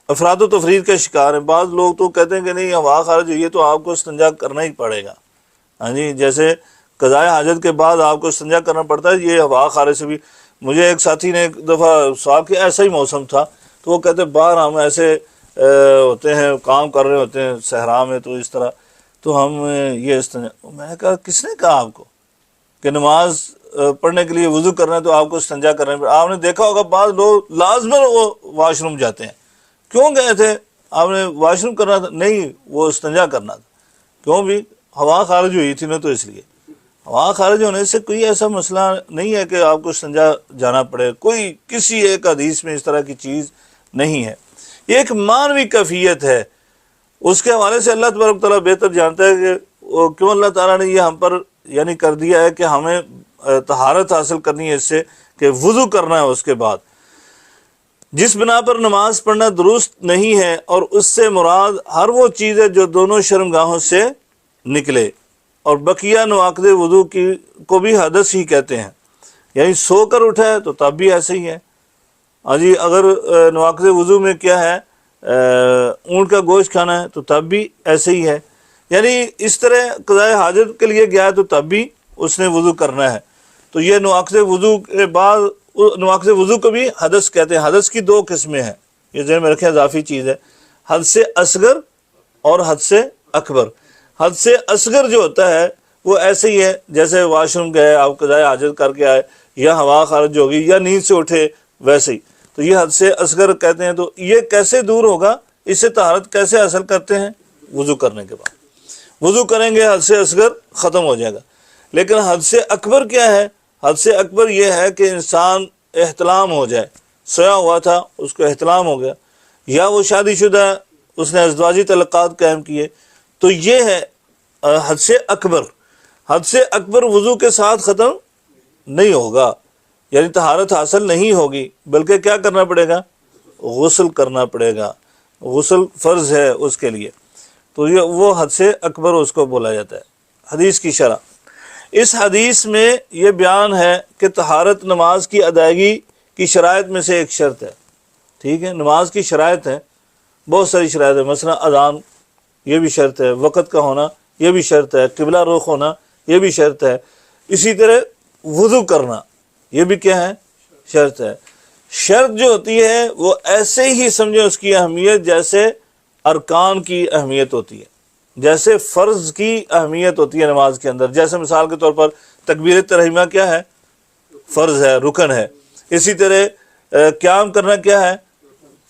افراد و تفرید کا شکار ہیں بعض لوگ تو کہتے ہیں کہ نہیں ہوا خارج ہوئی ہے تو آپ کو استنجا کرنا ہی پڑے گا ہاں جی جیسے قضاء حاجت کے بعد آپ کو استنجا کرنا پڑتا ہے یہ ہوا خارج سے بھی مجھے ایک ساتھی نے ایک دفعہ صاحب کہ ایسا ہی موسم تھا تو وہ کہتے باہر ہم ایسے ہوتے ہیں کام کر رہے ہوتے ہیں صحرا میں تو اس طرح تو ہم یہ استنجا میں نے کہا کس نے کہا آپ کو کہ نماز پڑھنے کے لیے وضو کرنا ہے تو آپ کو استنجا کرنا ہے آپ نے دیکھا ہوگا بعض لوگ لازماً وہ واش روم جاتے ہیں کیوں گئے تھے آپ نے واش روم کرنا تھا نہیں وہ استنجا کرنا تھا کیوں بھی ہوا خارج ہوئی تھی نا تو اس لیے ہوا خارج ہونے سے کوئی ایسا مسئلہ نہیں ہے کہ آپ کو استنجا جانا پڑے کوئی کسی ایک حدیث میں اس طرح کی چیز نہیں ہے یہ ایک معنوی کیفیت ہے اس کے حوالے سے اللہ تبارک تعالیٰ بہتر جانتا ہے کہ کیوں اللہ تعالیٰ نے یہ ہم پر یعنی کر دیا ہے کہ ہمیں طہارت حاصل کرنی ہے اس سے کہ وضو کرنا ہے اس کے بعد. جس بنا پر نماز پڑھنا درست نہیں ہے اور اس سے مراد ہر وہ چیز ہے جو دونوں شرمگاہوں سے نکلے، اور بقیہ نواقض وضو کو بھی حدث ہی کہتے ہیں. یعنی سو کر اٹھا ہے تو تب بھی ایسے ہی ہے. ہاں جی، اگر نواقض وضو میں کیا ہے اونٹ کا گوشت کھانا ہے تو تب بھی ایسے ہی ہے. یعنی اس طرح قضاء حاجت کے لیے گیا ہے تو تب بھی اس نے وضو کرنا ہے. تو یہ نواقض وضو کے بعد نواقض وضو کو بھی حدث کہتے ہیں. حدث کی دو قسمیں ہیں، یہ ذہن میں رکھیں، اضافی چیز ہے. حدث اصغر اور حدث اکبر. حدث اصغر جو ہوتا ہے وہ ایسے ہی ہے جیسے واش روم گئے، آپ قضاء حاجت کر کے آئے، یا ہوا خارج ہوگی یا نیند سے اٹھے، ویسے ہی. تو یہ حدث اصغر کہتے ہیں. تو یہ کیسے دور ہوگا، اس سے طہارت کیسے حاصل کرتے ہیں؟ وضو کرنے کے بعد وضو کریں گے حدث اصغر ختم ہو جائے گا. لیکن حدث اکبر کیا ہے؟ حدث اکبر یہ ہے کہ انسان احتلام ہو جائے، سویا ہوا تھا اس کو احتلام ہو گیا، یا وہ شادی شدہ ہے اس نے ازدواجی تعلقات قائم کیے، تو یہ ہے حدث اکبر. حدث اکبر وضو کے ساتھ ختم نہیں ہوگا، یعنی طہارت حاصل نہیں ہوگی، بلکہ کیا کرنا پڑے گا؟ غسل کرنا پڑے گا. غسل فرض ہے اس کے لیے. تو یہ وہ حدث اکبر اس کو بولا جاتا ہے. حدیث کی شرح، اس حدیث میں یہ بیان ہے کہ طہارت نماز کی ادائیگی کی شرائط میں سے ایک شرط ہے. ٹھیک ہے، نماز کی شرائط ہیں، بہت ساری شرائط ہیں. مثلا اذان یہ بھی شرط ہے، وقت کا ہونا یہ بھی شرط ہے، قبلہ رخ ہونا یہ بھی شرط ہے. اسی طرح وضو کرنا یہ بھی کیا ہے؟ شرط ہے. شرط جو ہوتی ہے وہ ایسے ہی سمجھیں اس کی اہمیت جیسے ارکان کی اہمیت ہوتی ہے، جیسے فرض کی اہمیت ہوتی ہے نماز کے اندر. جیسے مثال کے طور پر تکبیر ترحیمہ کیا ہے؟ فرض ہے، رکن ہے. اسی طرح قیام کرنا کیا ہے؟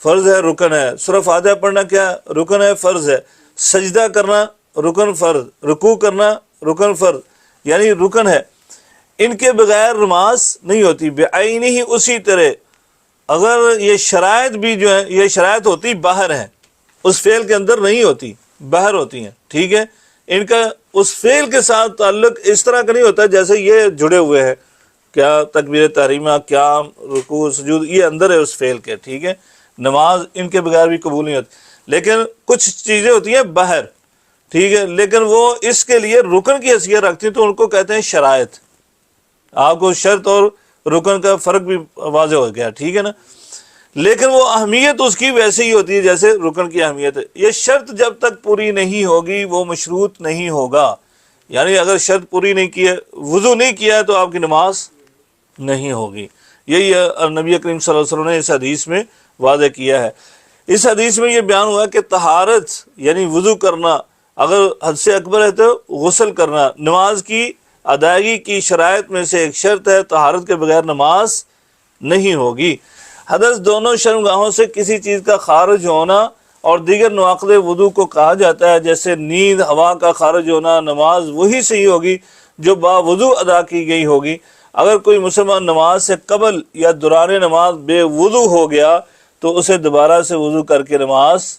فرض ہے، رکن ہے. سورہ فاتحہ پڑھنا کیا ہے؟ رکن ہے، فرض ہے. سجدہ کرنا رکن فرض، رکوع کرنا رکن فرض، یعنی رکن ہے. ان کے بغیر نماز نہیں ہوتی. بعینہ ہی اسی طرح اگر یہ شرائط بھی جو ہیں، یہ شرائط ہوتی باہر ہیں، اس فعل کے اندر نہیں ہوتی، باہر ہوتی ہیں. ٹھیک ہے، ان کا اس فعل کے ساتھ تعلق اس طرح کا نہیں ہوتا جیسے یہ جڑے ہوئے ہیں. کیا تکبیر تحریمہ، قیام، رکوع، سجود، یہ اندر ہے اس فعل کے. ٹھیک ہے، نماز ان کے بغیر بھی قبول نہیں ہوتی. لیکن کچھ چیزیں ہوتی ہیں باہر، ٹھیک ہے، لیکن وہ اس کے لیے رکن کی حیثیت رکھتی ہیں، تو ان کو کہتے ہیں شرائط. آپ کو شرط اور رکن کا فرق بھی واضح ہو گیا. ٹھیک ہے نا. لیکن وہ اہمیت اس کی ویسے ہی ہوتی ہے جیسے رکن کی اہمیت ہے. یہ شرط جب تک پوری نہیں ہوگی وہ مشروط نہیں ہوگا. یعنی اگر شرط پوری نہیں کی ہے، وضو نہیں کیا ہے، تو آپ کی نماز نہیں ہوگی. یہی نبی کریم صلی اللہ علیہ وسلم نے اس حدیث میں واضح کیا ہے. اس حدیث میں یہ بیان ہوا کہ طہارت یعنی وضو کرنا، اگر حدث اکبر ہے تو غسل کرنا نماز کی ادائیگی کی شرائط میں سے ایک شرط ہے. طہارت کے بغیر نماز نہیں ہوگی. حدث دونوں شرمگاہوں سے کسی چیز کا خارج ہونا اور دیگر نواقض وضو کو کہا جاتا ہے، جیسے نیند، ہوا کا خارج ہونا. نماز وہی صحیح ہوگی جو باوضو ادا کی گئی ہوگی. اگر کوئی مسلمان نماز سے قبل یا دوران نماز بے وضو ہو گیا تو اسے دوبارہ سے وضو کر کے نماز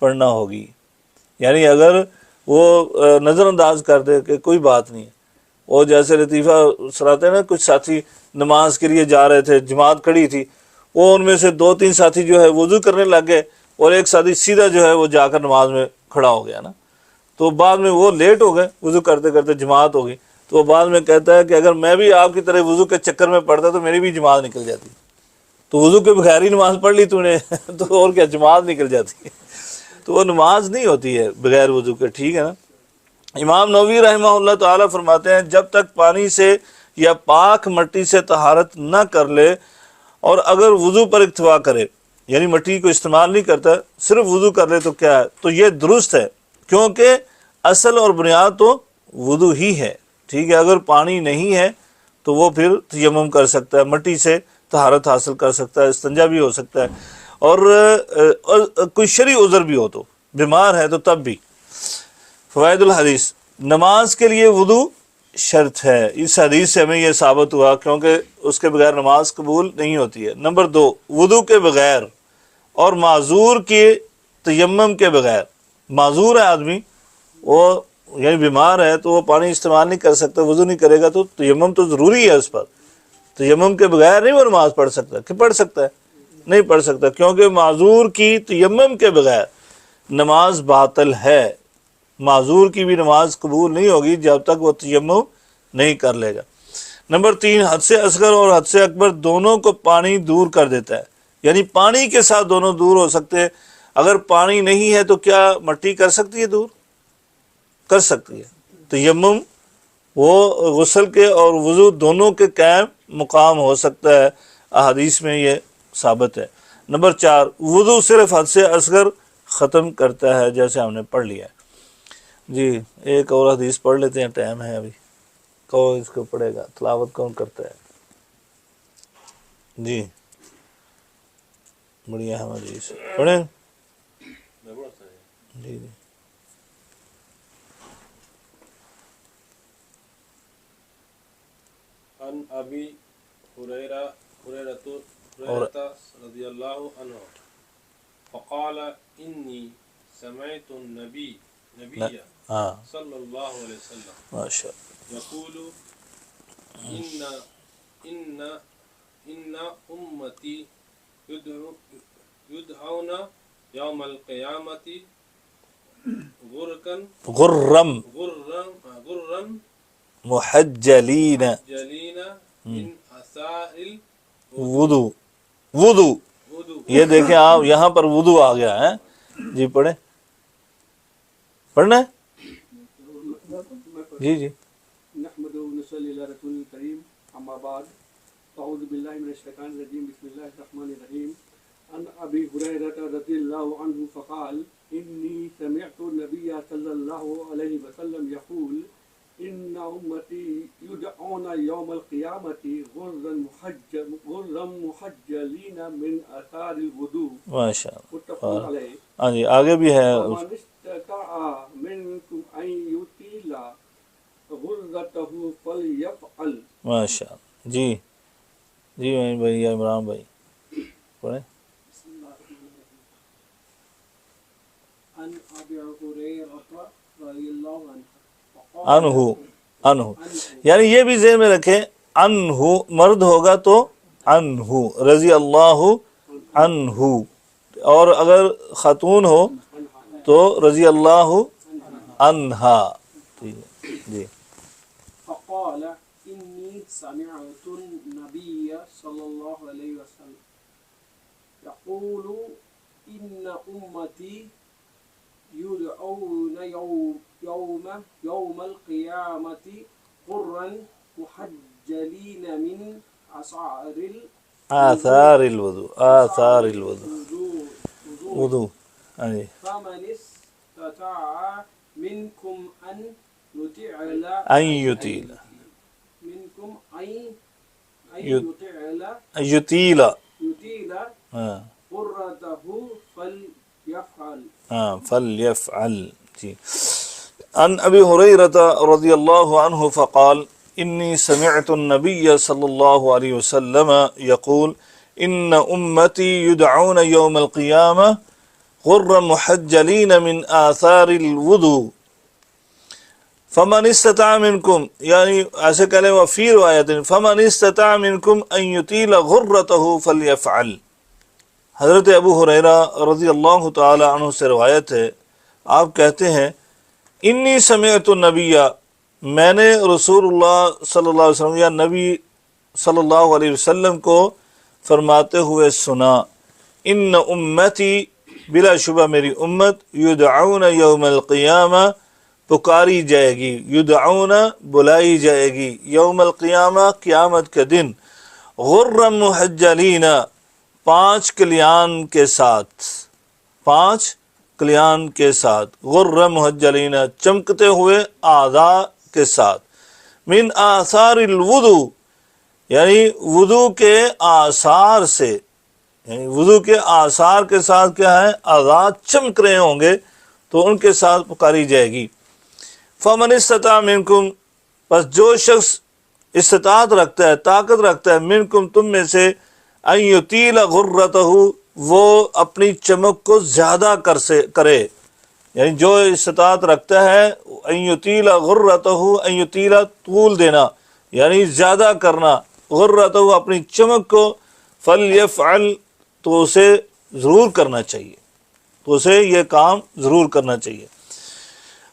پڑھنا ہوگی. یعنی اگر وہ نظر انداز کر دے کہ کوئی بات نہیں ہے، وہ جیسے لطیفہ سناتے ہیں نا، کچھ ساتھی نماز کے لیے جا رہے تھے، جماعت کھڑی تھی، وہ ان میں سے 2-3 ساتھی جو ہے وضو کرنے لگ گئے اور ایک ساتھی سیدھا جو ہے وہ جا کر نماز میں کھڑا ہو گیا نا. تو بعد میں وہ لیٹ ہو گئے، وضو کرتے کرتے جماعت ہو گئی. تو وہ بعد میں کہتا ہے کہ اگر میں بھی آپ کی طرح وضو کے چکر میں پڑھتا تو میری بھی جماعت نکل جاتی. تو وضو کے بغیر ہی نماز پڑھ لی تو نے تو اور کیا، جماعت نکل جاتی ہے. تو وہ نماز نہیں ہوتی ہے بغیر وضو کے. ٹھیک ہے نا. امام نووی رحمہ اللہ تعالیٰ فرماتے ہیں جب تک پانی سے یا پاک مٹی سے طہارت نہ کر لے اور اگر وضو پر اکتفا کرے، یعنی مٹی کو استعمال نہیں کرتا، صرف وضو کر لے، تو کیا ہے؟ تو یہ درست ہے، کیونکہ اصل اور بنیاد تو وضو ہی ہے. ٹھیک ہے. اگر پانی نہیں ہے تو وہ پھر تیمم کر سکتا ہے، مٹی سے طہارت حاصل کر سکتا ہے، استنجا بھی ہو سکتا ہے. اور کوئی شرعی عذر بھی ہو، تو بیمار ہے تو تب بھی. فوائد الحدیث، نماز کے لیے وضو شرط ہے. اس حدیث سے ہمیں یہ ثابت ہوا کیونکہ اس کے بغیر نماز قبول نہیں ہوتی ہے. نمبر 2، وضو کے بغیر اور معذور کے تیمم کے بغیر معذور ہے آدمی، وہ یعنی بیمار ہے تو وہ پانی استعمال نہیں کر سکتا، وضو نہیں کرے گا، تو تیمم تو ضروری ہے اس پر. تیمم کے بغیر نہیں وہ نماز پڑھ سکتا. کہ پڑھ سکتا ہے؟ نہیں پڑھ سکتا، کیونکہ معذور کی تیمم کے بغیر نماز باطل ہے. معذور کی بھی نماز قبول نہیں ہوگی جب تک وہ تیمم نہیں کر لے گا. نمبر 3، حد سے اصغر اور حد سے اکبر دونوں کو پانی دور کر دیتا ہے، یعنی پانی کے ساتھ دونوں دور ہو سکتے ہیں. اگر پانی نہیں ہے تو کیا مٹی کر سکتی ہے دور؟ کر سکتی ہے. تیمم وہ غسل کے اور وضو دونوں کے قائم مقام ہو سکتا ہے، احادیث میں یہ ثابت ہے. نمبر 4، وضو صرف حد سے اصغر ختم کرتا ہے، جیسے ہم نے پڑھ لیا ہے. جی ایک اور حدیث پڑھ لیتے ہیں، ٹائم ہے ابھی. کون اس کو پڑھے گا؟ تلاوت کون کرتا ہے؟ جی بڑھیا ہے حدیث، پڑھیں. میں بڑھتا ہے. جی جی عن ابی ہریرہ رضی اللہ عنہ فقال انی سمعت النبی ہاں صلی اللہ علیہ وسلم ماشاء یقول ان امتی یدعون یوم القیامت غرم غرم محجلین جلین من اثار وضو. وضو الوضوء. یہ دیکھیں آپ یہاں پر وضو آ گیا ہے. جی پڑھیں، پڑھنا ہے. جی جی نحمد و نصلی علی رسول الکریم، اما بعد، اعوذ باللہ من الشیطان الرجیم، بسم اللہ الرحمن الرحیم. عن ابی ہریرہ رضی اللہ عنہ فقال انی سمعت النبی صلی اللہ علیہ وسلم یقول ان امتی یدعون یوم القیامت غرا محجلین من آثار الوضوء. ماشاء متفق اللہ. علیہ. ہاں جی آگے بھی ہے. فمن استطاع منکم ان یطیل غرتہ فلیفعل. ماشاء اللہ. جی جی بھائی عمران بھائی پڑھیں. عن ابي هريرة رضي الله عنه انہو یعنی یہ بھی ذہن میں رکھیں، انہو مرد ہوگا تو انہو رضی اللہ عنہو، اور اگر خاتون ہو تو رضی اللہ عنہا. جی فقال إني سمعت النبي صلى الله عليه وسلم يقول إن أمتي يدعون يوم القيامة غرا محجلين من آثار الوضو. آثار الوضو وضو. جی فمن استطاع منكم أن يطيل منكم أن یطیل يطيل ہاں غرته فليفعل. فلیفعل. جی عن ابی ہریرہ رضی اللہ عنہ فقال انی سمعت النبی صلی اللہ علیہ وسلم یقول ان امتی یدعون یوم القیامہ غرا محجلین من آثار الوضو فمن استطاع منکم، یعنی ایسے کہہ لیں وفی روایت فمن استطاع منکم ان یطیل غرتہ فلیفعل. حضرت ابو ہریرہ رضی اللہ تعالی عنہ سے روایت ہے، آپ کہتے ہیں انی سمعت النبی، میں نے رسول اللہ صلی اللہ علیہ وسلم یا نبی صلی اللہ علیہ وسلم کو فرماتے ہوئے سنا، ان امتی بلا شبہ میری امت یدعون یوم القیامہ پکاری جائے گی، یدعون بلائی جائے گی، یوم القیامہ قیامت کے دن، غرا محجلین 5 کلیان کے ساتھ، 5 کلیان کے ساتھ، غرا محجلین چمکتے ہوئے اعضاء کے ساتھ، من آثار الوضو یعنی وضو کے آثار سے، یعنی وضو کے آثار کے ساتھ کیا ہے، اعضاء چمک رہے ہوں گے تو ان کے ساتھ پکاری جائے گی. فمن استطاع منکم، بس جو شخص استطاعت رکھتا ہے، طاقت رکھتا ہے، منکم تم میں سے، ان یطیل غرتہ وہ اپنی چمک کو زیادہ کرے، یعنی جو استطاعت رکھتا ہے ان یطیل غرتہ، ان یطیل طول دینا یعنی زیادہ کرنا، غرتہ اپنی چمک کو، فلیفعل تو اسے ضرور کرنا چاہیے، تو اسے یہ کام ضرور کرنا چاہیے۔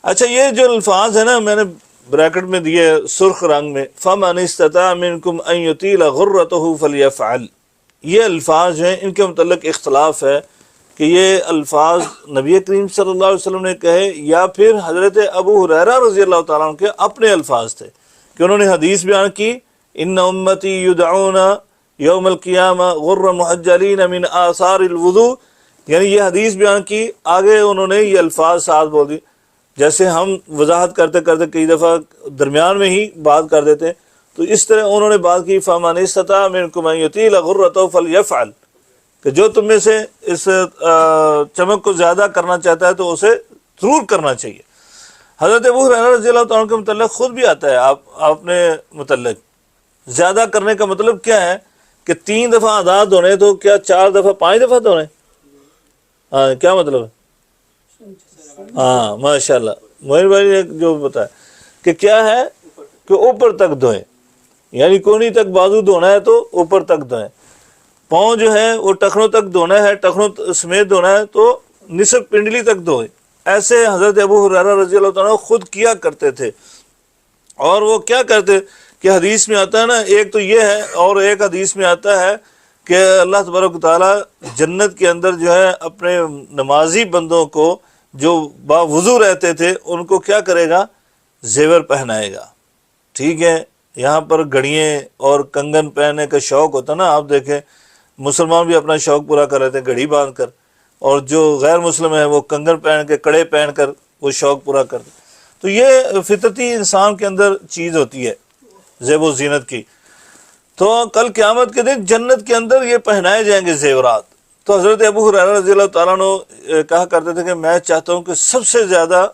اچھا یہ جو الفاظ ہیں نا میں نے بریکٹ میں دیے سرخ رنگ میں، فَمَنِ اسْتَطَاعَ مِنْكُمْ أَنْ يُطِيلَ غُرَّتَهُ فَلْيَفْعَلْ، یہ الفاظ ہیں، ان کے متعلق اختلاف ہے کہ یہ الفاظ نبی کریم صلی اللہ علیہ وسلم نے کہے یا پھر حضرت ابو ہریرہ رضی اللہ تعالیٰ عنہ کے اپنے الفاظ تھے کہ انہوں نے حدیث بیان کی، ان امتی یدعون یوم القیامہ غر محجلین من آثار الوضوء، یعنی یہ حدیث بیان کی، آگے انہوں نے یہ الفاظ ساتھ بول دی، جیسے ہم وضاحت کرتے کرتے کئی دفعہ درمیان میں ہی بات کر دیتے، تو اس طرح انہوں نے بات کی، فَمَنِ اسْتَطَاعَ مِنْكُمْ أَنْ يُطِيلَ غُرَّتَهُ فَلْيَفْعَلْ، کہ جو تم میں سے اس چمک کو زیادہ کرنا چاہتا ہے تو اسے ضرور کرنا چاہیے۔ حضرت ابو ہریرہ رضی اللہ تعالیٰ عنہ کے متعلق خود بھی آتا ہے آپ نے متعلق، زیادہ کرنے کا مطلب کیا ہے کہ 3 دفعہ ادا دھونے تو کیا 4 دفعہ 5 دفعہ دھونے؟ ہاں کیا مطلب ہے؟ ہاں ماشاءاللہ موہن بھائی نے جو بتایا کہ کیا ہے کہ اوپر تک دھوئیں، یعنی کونی تک بازو دھونا ہے تو اوپر تک دھوئیں، پاؤں جو ہے وہ ٹخنوں تک دھونا ہے، ٹخنوں سمیت دھونا ہے تو نصف پنڈلی تک دھوئیں۔ ایسے حضرت ابو ہریرہ رضی اللہ تعالیٰ خود کیا کرتے تھے، اور وہ کیا کرتے کہ حدیث میں آتا ہے نا، ایک تو یہ ہے اور ایک حدیث میں آتا ہے کہ اللہ تبارک و تعالیٰ جنت کے اندر جو ہے اپنے نمازی بندوں کو جو باوضو رہتے تھے ان کو کیا کرے گا؟ زیور پہنائے گا، ٹھیک ہے۔ یہاں پر گھڑیاں اور کنگن پہننے کا شوق ہوتا نا، آپ دیکھیں مسلمان بھی اپنا شوق پورا کر رہے تھے گھڑی باندھ کر، اور جو غیر مسلم ہیں وہ کنگن پہن کے کڑے پہن کر وہ شوق پورا کرتے، تو یہ فطرتی انسان کے اندر چیز ہوتی ہے زیب و زینت کی۔ تو کل قیامت کے دن جنت کے اندر یہ پہنائے جائیں گے زیورات۔ تو حضرت ابو ہریرہ رضی اللہ تعالیٰ عنہ کہا کرتے تھے کہ میں چاہتا ہوں کہ سب سے زیادہ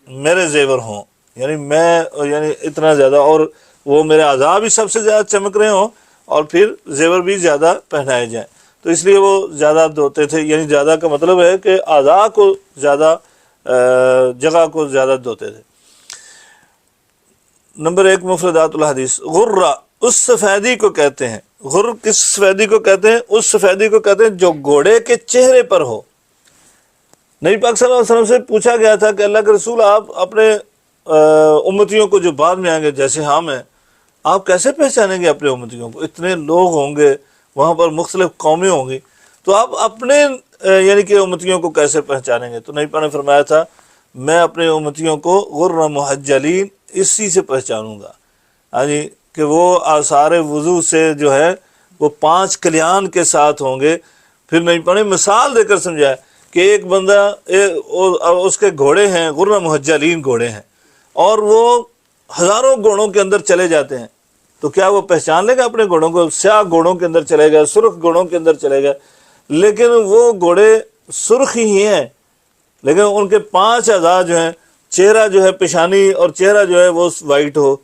میرے زیور ہوں، یعنی اتنا زیادہ، اور وہ میرے اعضاء بھی سب سے زیادہ چمک رہے ہوں اور پھر زیور بھی زیادہ پہنائے جائیں، تو اس لیے وہ زیادہ دھوتے تھے، یعنی زیادہ کا مطلب ہے کہ اعضاء کو زیادہ، جگہ کو زیادہ دھوتے تھے۔ نمبر 1 مفردات الحدیث، غرہ اس سفیدی کو کہتے ہیں، غر کس سفیدی کو کہتے ہیں؟ اس سفیدی کو کہتے ہیں جو گھوڑے کے چہرے پر ہو۔ نبی پاک صلی اللہ علیہ وسلم سے پوچھا گیا تھا کہ اللہ کے رسول آپ اپنے امتیوں کو جو بعد میں آئیں گے جیسے ہم ہیں، آپ کیسے پہچانیں گے اپنے امتیوں کو؟ اتنے لوگ ہوں گے وہاں پر، مختلف قومیں ہوں گی، تو آپ اپنے یعنی کہ امتیوں کو کیسے پہچانیں گے؟ تو نبی پاک نے فرمایا تھا میں اپنے امتیوں کو غر محجلین اسی سے پہچانوں گا، یعنی کہ وہ آثار وضو سے جو ہے وہ 5 کلیان کے ساتھ ہوں گے۔ پھر نبی پاک نے مثال دے کر سمجھایا کہ ایک بندہ اس کے گھوڑے ہیں، غر محجلین گھوڑے ہیں، اور وہ ہزاروں گھوڑوں کے اندر چلے جاتے ہیں، تو کیا وہ پہچان لے گا اپنے گھوڑوں کو؟ سیاہ گھوڑوں کے اندر چلے گئے، سرخ گھوڑوں کے اندر چلے گئے، لیکن وہ گھوڑے سرخ ہی ہیں، لیکن ان کے 5 اعضاء جو ہیں، چہرہ جو ہے پیشانی اور چہرہ جو ہے وہ وائٹ ہو،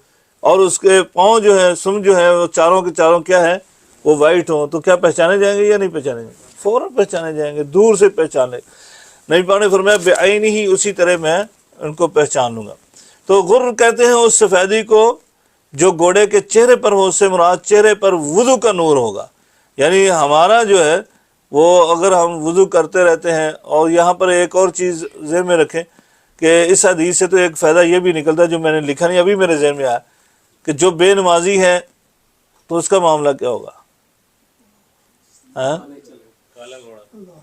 اور اس کے پاؤں جو ہے، سم جو ہے وہ چاروں کے چاروں کیا ہے؟ وہ وائٹ ہوں، تو کیا پہچانے جائیں گے یا نہیں پہچانے جائیں گے؟ فوراً پہچانے جائیں گے، دور سے پہچان لیں۔ نبی پاک نے فرمایا بعین ہی اسی طرح میں ان کو پہچان لوں گا۔ تو غر کہتے ہیں اس سفیدی کو جو گھوڑے کے چہرے پر ہو، اس سے مراد چہرے پر وضو کا نور ہوگا، یعنی ہمارا جو ہے وہ اگر ہم وضو کرتے رہتے ہیں، اور یہاں پر ایک اور چیز ذہن میں رکھیں کہ اس حدیث سے تو ایک فائدہ یہ بھی نکلتا ہے جو میں نے لکھا نہیں، ابھی میرے ذہن میں آیا، کہ جو بے نمازی ہے تو اس کا معاملہ کیا ہوگا؟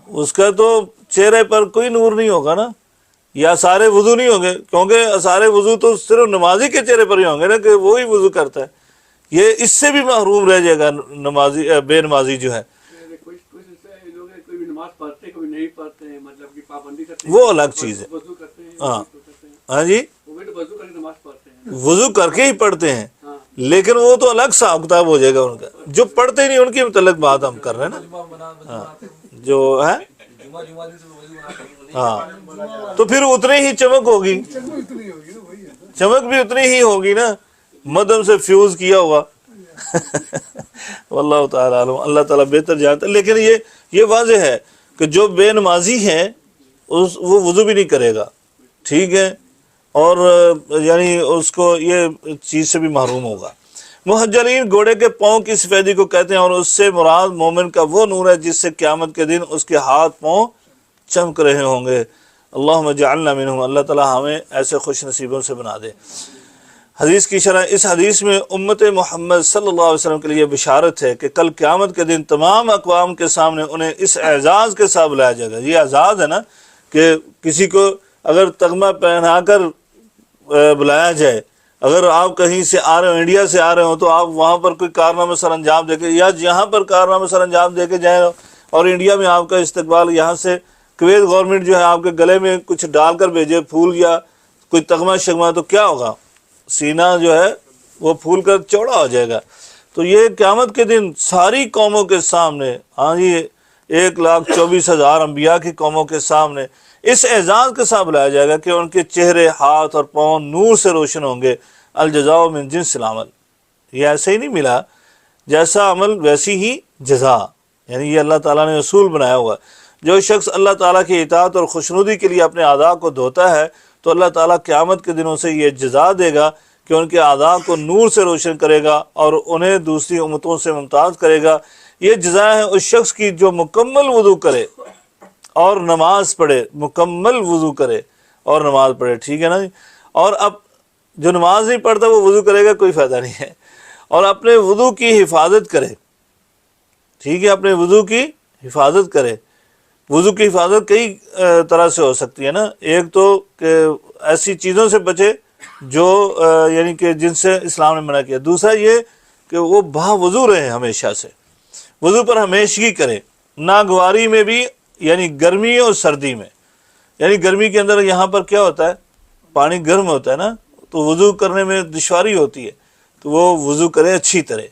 اس کا تو چہرے پر کوئی نور نہیں ہوگا نا، یا سارے وضو نہیں ہوں گے، کیونکہ سارے وضو تو صرف نمازی کے چہرے پر ہی ہوں گے نا، کہ وہی وضو کرتا ہے، یہ اس سے بھی محروم رہ جائے گا نمازی، بے نمازی جو ہے۔ کوئی بھی نماز پڑھتے کوئی نہیں پڑھتے ہیں، مطلب کہ پابندی کرتے ہیں، وہ الگ چیز ہے۔ وضو کرتے ہیں، ہاں ہاں جی، وہ بھی وضو کر کے نماز پڑھتے ہیں، وضو کر کے ہی پڑھتے ہیں، لیکن وہ تو الگ حساب کتاب ہو جائے گا ان کا، جو پڑھتے ہی نہیں ان کے متعلق بات ہم کر رہے ہیں نا، جو ہے ہاں، تو پھر اتنی ہی چمک ہوگی، چمک بھی اتنی ہی ہوگی نا، مدم سے فیوز کیا ہوا۔ واللہ تعالیٰ عالم، اللہ تعالیٰ بہتر جانتا ہے، لیکن یہ واضح ہے کہ جو بے نمازی ہے وہ وضو بھی نہیں کرے گا، ٹھیک ہے، اور یعنی اس کو یہ چیز سے بھی محروم ہوگا۔ محجلین گھوڑے کے پاؤں کی سفیدی کو کہتے ہیں، اور اس سے مراد مومن کا وہ نور ہے جس سے قیامت کے دن اس کے ہاتھ پاؤں چمک رہے ہوں گے۔ اللہم اجعلنا منہم، اللہ تعالیٰ ہمیں ایسے خوش نصیبوں سے بنا دے۔ حدیث کی شرح، اس حدیث میں امت محمد صلی اللہ علیہ وسلم کے لیے بشارت ہے کہ کل قیامت کے دن تمام اقوام کے سامنے انہیں اس اعزاز کے ساتھ بلایا جائے گا۔ یہ اعزاز ہے نا کہ کسی کو اگر تغمہ پہنا کر بلایا جائے، اگر آپ کہیں سے آ رہے ہو، انڈیا سے آ رہے ہو، تو آپ وہاں پر کوئی کارنامہ سر انجام دے کے، یا یہاں پر کارنامہ سر انجام دے کے جائیں، اور انڈیا میں آپ کا استقبال یہاں سے کویت گورنمنٹ جو ہے آپ کے گلے میں کچھ ڈال کر بھیجے پھول یا کوئی تغمہ شگمہ، تو کیا ہوگا؟ سینہ جو ہے وہ پھول کر چوڑا ہو جائے گا۔ تو یہ قیامت کے دن ساری قوموں کے سامنے، ہاں جی 1,24,000 انبیاء کی قوموں کے سامنے اس اعزاز کے ساتھ بلایا جائے گا کہ ان کے چہرے، ہاتھ اور پاؤں نور سے روشن ہوں گے۔ الجزاء من جنس العمل، یہ ایسے ہی نہیں ملا، جیسا عمل ویسی ہی جزا، یعنی یہ اللہ تعالیٰ نے اصول بنایا ہوا۔ جو شخص اللہ تعالیٰ کی اطاعت اور خوشنودی کے لیے اپنے اعضاء کو دھوتا ہے تو اللہ تعالیٰ قیامت کے دنوں سے یہ جزا دے گا کہ ان کے اعضاء کو نور سے روشن کرے گا اور انہیں دوسری امتوں سے ممتاز کرے گا۔ یہ جزا ہے اس شخص کی جو مکمل وضو کرے اور نماز پڑھے، مکمل وضو کرے اور نماز پڑھے، ٹھیک ہے نا جی۔ اور اب جو نماز نہیں پڑھتا وہ وضو کرے گا، کوئی فائدہ نہیں ہے، اور اپنے وضو کی حفاظت کرے، ٹھیک ہے، اپنے وضو کی حفاظت کرے۔ وضو کی حفاظت کئی طرح سے ہو سکتی ہے نا، ایک تو کہ ایسی چیزوں سے بچے جو یعنی کہ جن سے اسلام نے منع کیا، دوسرا یہ کہ وہ با وضو رہے ہمیشہ سے، وضو پر ہمیشگی کرے، ناگواری میں بھی، یعنی گرمی اور سردی میں، یعنی گرمی کے اندر یہاں پر کیا ہوتا ہے، پانی گرم ہوتا ہے نا، تو وضو کرنے میں دشواری ہوتی ہے، تو وہ وضو کرے اچھی طرح۔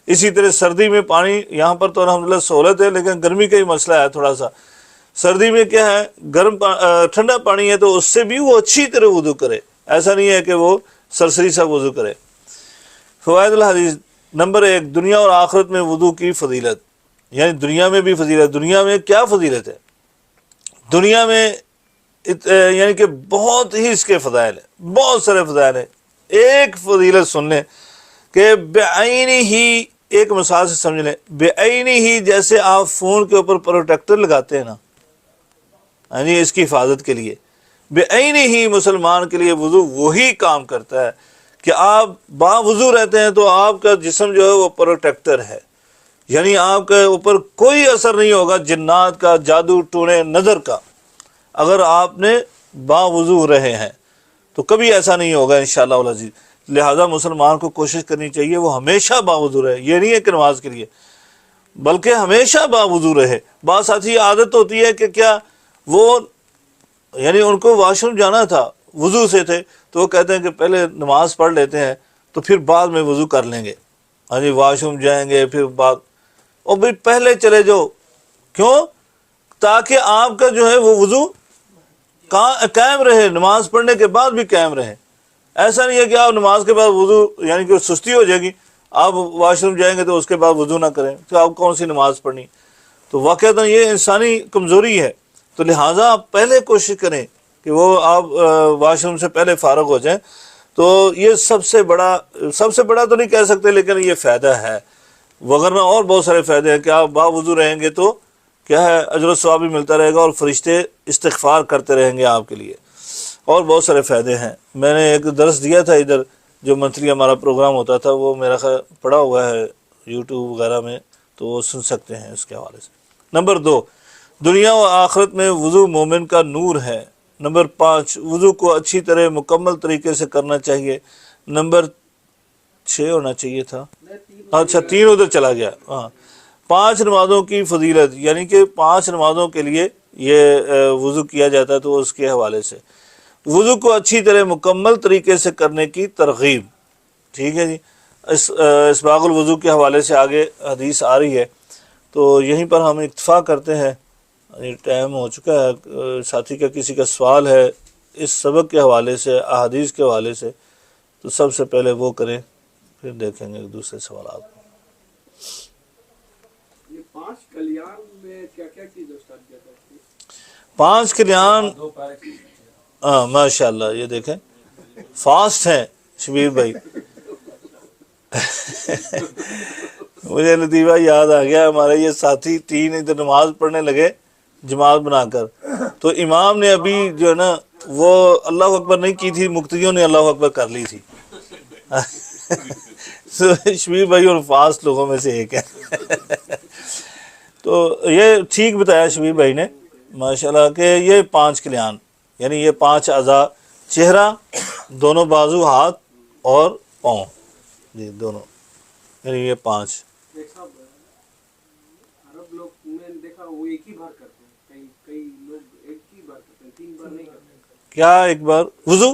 اسی طرح سردی میں پانی، یہاں پر تو الحمدللہ سہولت ہے، لیکن گرمی کا ہی مسئلہ ہے تھوڑا سا۔ سردی میں کیا ہے، ٹھنڈا پانی ہے تو اس سے بھی وہ اچھی طرح وضو کرے، ایسا نہیں ہے کہ وہ سرسری سا وضو کرے۔ فوائد الحدیث، نمبر 1، دنیا اور آخرت میں وضو کی فضیلت، یعنی دنیا میں بھی فضیلت۔ دنیا میں کیا فضیلت ہے؟ دنیا میں یعنی کہ بہت ہی اس کے فضائل ہیں، بہت سارے فضائل ہیں۔ ایک فضیلت سن لیں کہ بعین ہی، ایک مثال سے سمجھ لیں، بعین ہی جیسے آپ فون کے اوپر پروٹیکٹر لگاتے ہیں نا، یعنی اس کی حفاظت کے لیے، بعین ہی مسلمان کے لیے وضو وہی کام کرتا ہے کہ آپ با وضو رہتے ہیں تو آپ کا جسم جو ہے وہ پروٹیکٹر ہے، یعنی آپ کے اوپر کوئی اثر نہیں ہوگا جنات کا، جادو ٹونے نظر کا، اگر آپ نے با وضو رہے ہیں تو کبھی ایسا نہیں ہوگا انشاءاللہ العزیز۔ لہذا مسلمان کو کوشش کرنی چاہیے وہ ہمیشہ با وضو رہے، یہ نہیں ہے کہ نماز کے لیے، بلکہ ہمیشہ با وضو رہے۔ بعض ساتھی عادت ہوتی ہے کہ کیا وہ، یعنی ان کو واش روم جانا تھا، وضو سے تھے، تو وہ کہتے ہیں کہ پہلے نماز پڑھ لیتے ہیں تو پھر بعد میں وضو کر لیں گے، ہاں جی واش روم جائیں گے پھر بعد، اور بھائی پہلے چلے جاؤ، کیوں؟ تاکہ آپ کا جو ہے وہ وضو قائم رہے، نماز پڑھنے کے بعد بھی قائم رہے۔ ایسا نہیں ہے کہ آپ نماز کے بعد وضو، یعنی کہ سستی ہو جائے گی، آپ واش روم جائیں گے تو اس کے بعد وضو نہ کریں تو آپ کون سی نماز پڑھنی؟ تو واقعتاً یہ انسانی کمزوری ہے، تو لہٰذا آپ پہلے کوشش کریں کہ وہ آپ واش روم سے پہلے فارغ ہو جائیں۔ تو یہ سب سے بڑا تو نہیں کہہ سکتے، لیکن یہ فائدہ ہے، وغیرہ اور بہت سارے فائدے ہیں کہ آپ با وضو رہیں گے تو کیا ہے، اجر و ثواب بھی ملتا رہے گا اور فرشتے استغفار کرتے رہیں گے آپ کے لیے، اور بہت سارے فائدے ہیں۔ میں نے ایک درس دیا تھا ادھر، جو منتھلی ہمارا پروگرام ہوتا تھا، وہ میرا خیال پڑا ہوا ہے یوٹیوب وغیرہ میں، تو وہ سن سکتے ہیں اس کے حوالے سے۔ نمبر 2، دنیا و آخرت میں وضو مومن کا نور ہے۔ نمبر 5، وضو کو اچھی طرح مکمل طریقے سے کرنا چاہیے۔ نمبر 6 ہونا چاہیے تھا، اچھا 3 ادھر چلا گیا، ہاں۔ 5 نمازوں کی فضیلت، یعنی کہ 5 نمازوں کے لیے یہ وضو کیا جاتا ہے، تو اس کے حوالے سے وضو کو اچھی طرح مکمل طریقے سے کرنے کی ترغیب، ٹھیک ہے جی۔ اسباغ الوضو کے حوالے سے آگے حدیث آ رہی ہے، تو یہیں پر ہم اکتفا کرتے ہیں، ٹائم ہو چکا ہے۔ ساتھی کا کسی کا سوال ہے اس سبق کے حوالے سے، احادیث کے حوالے سے، تو سب سے پہلے وہ کریں، پھر دیکھیں گے دوسرے سوالات۔ یہ 5 کلیان میں کیا کیا چیز استاد کیا کرتی ہے؟ 5 کلیان، ہاں ماشاء اللہ، یہ دیکھیں فاسٹ ہیں شبیر بھائی. مجھے لطیفہ یاد آ گیا، ہمارے یہ ساتھی 3 ادھر نماز پڑھنے لگے جماعت بنا کر، تو امام نے ابھی جو ہے نا وہ اللہ اکبر نہیں کی تھی، مقتدیوں نے اللہ اکبر کر لی تھی. شبیر بھائی اور فاسٹ لوگوں میں سے ایک ہے. تو یہ ٹھیک بتایا شبیر بھائی نے ماشاءاللہ کہ یہ 5 کلیان یعنی یہ 5 اعضاء، چہرہ، دونوں بازو، ہاتھ اور پاؤں، جی دونوں، یعنی یہ 5. ایک صاحب عرب لوگ میں نے دیکھا وہ ایک ہی بار کرتے ہیں، کئی لوگ ایک ہی بار کرتے ہیں، 3 بار نہیں کرتے. کیا ایک بار وضو؟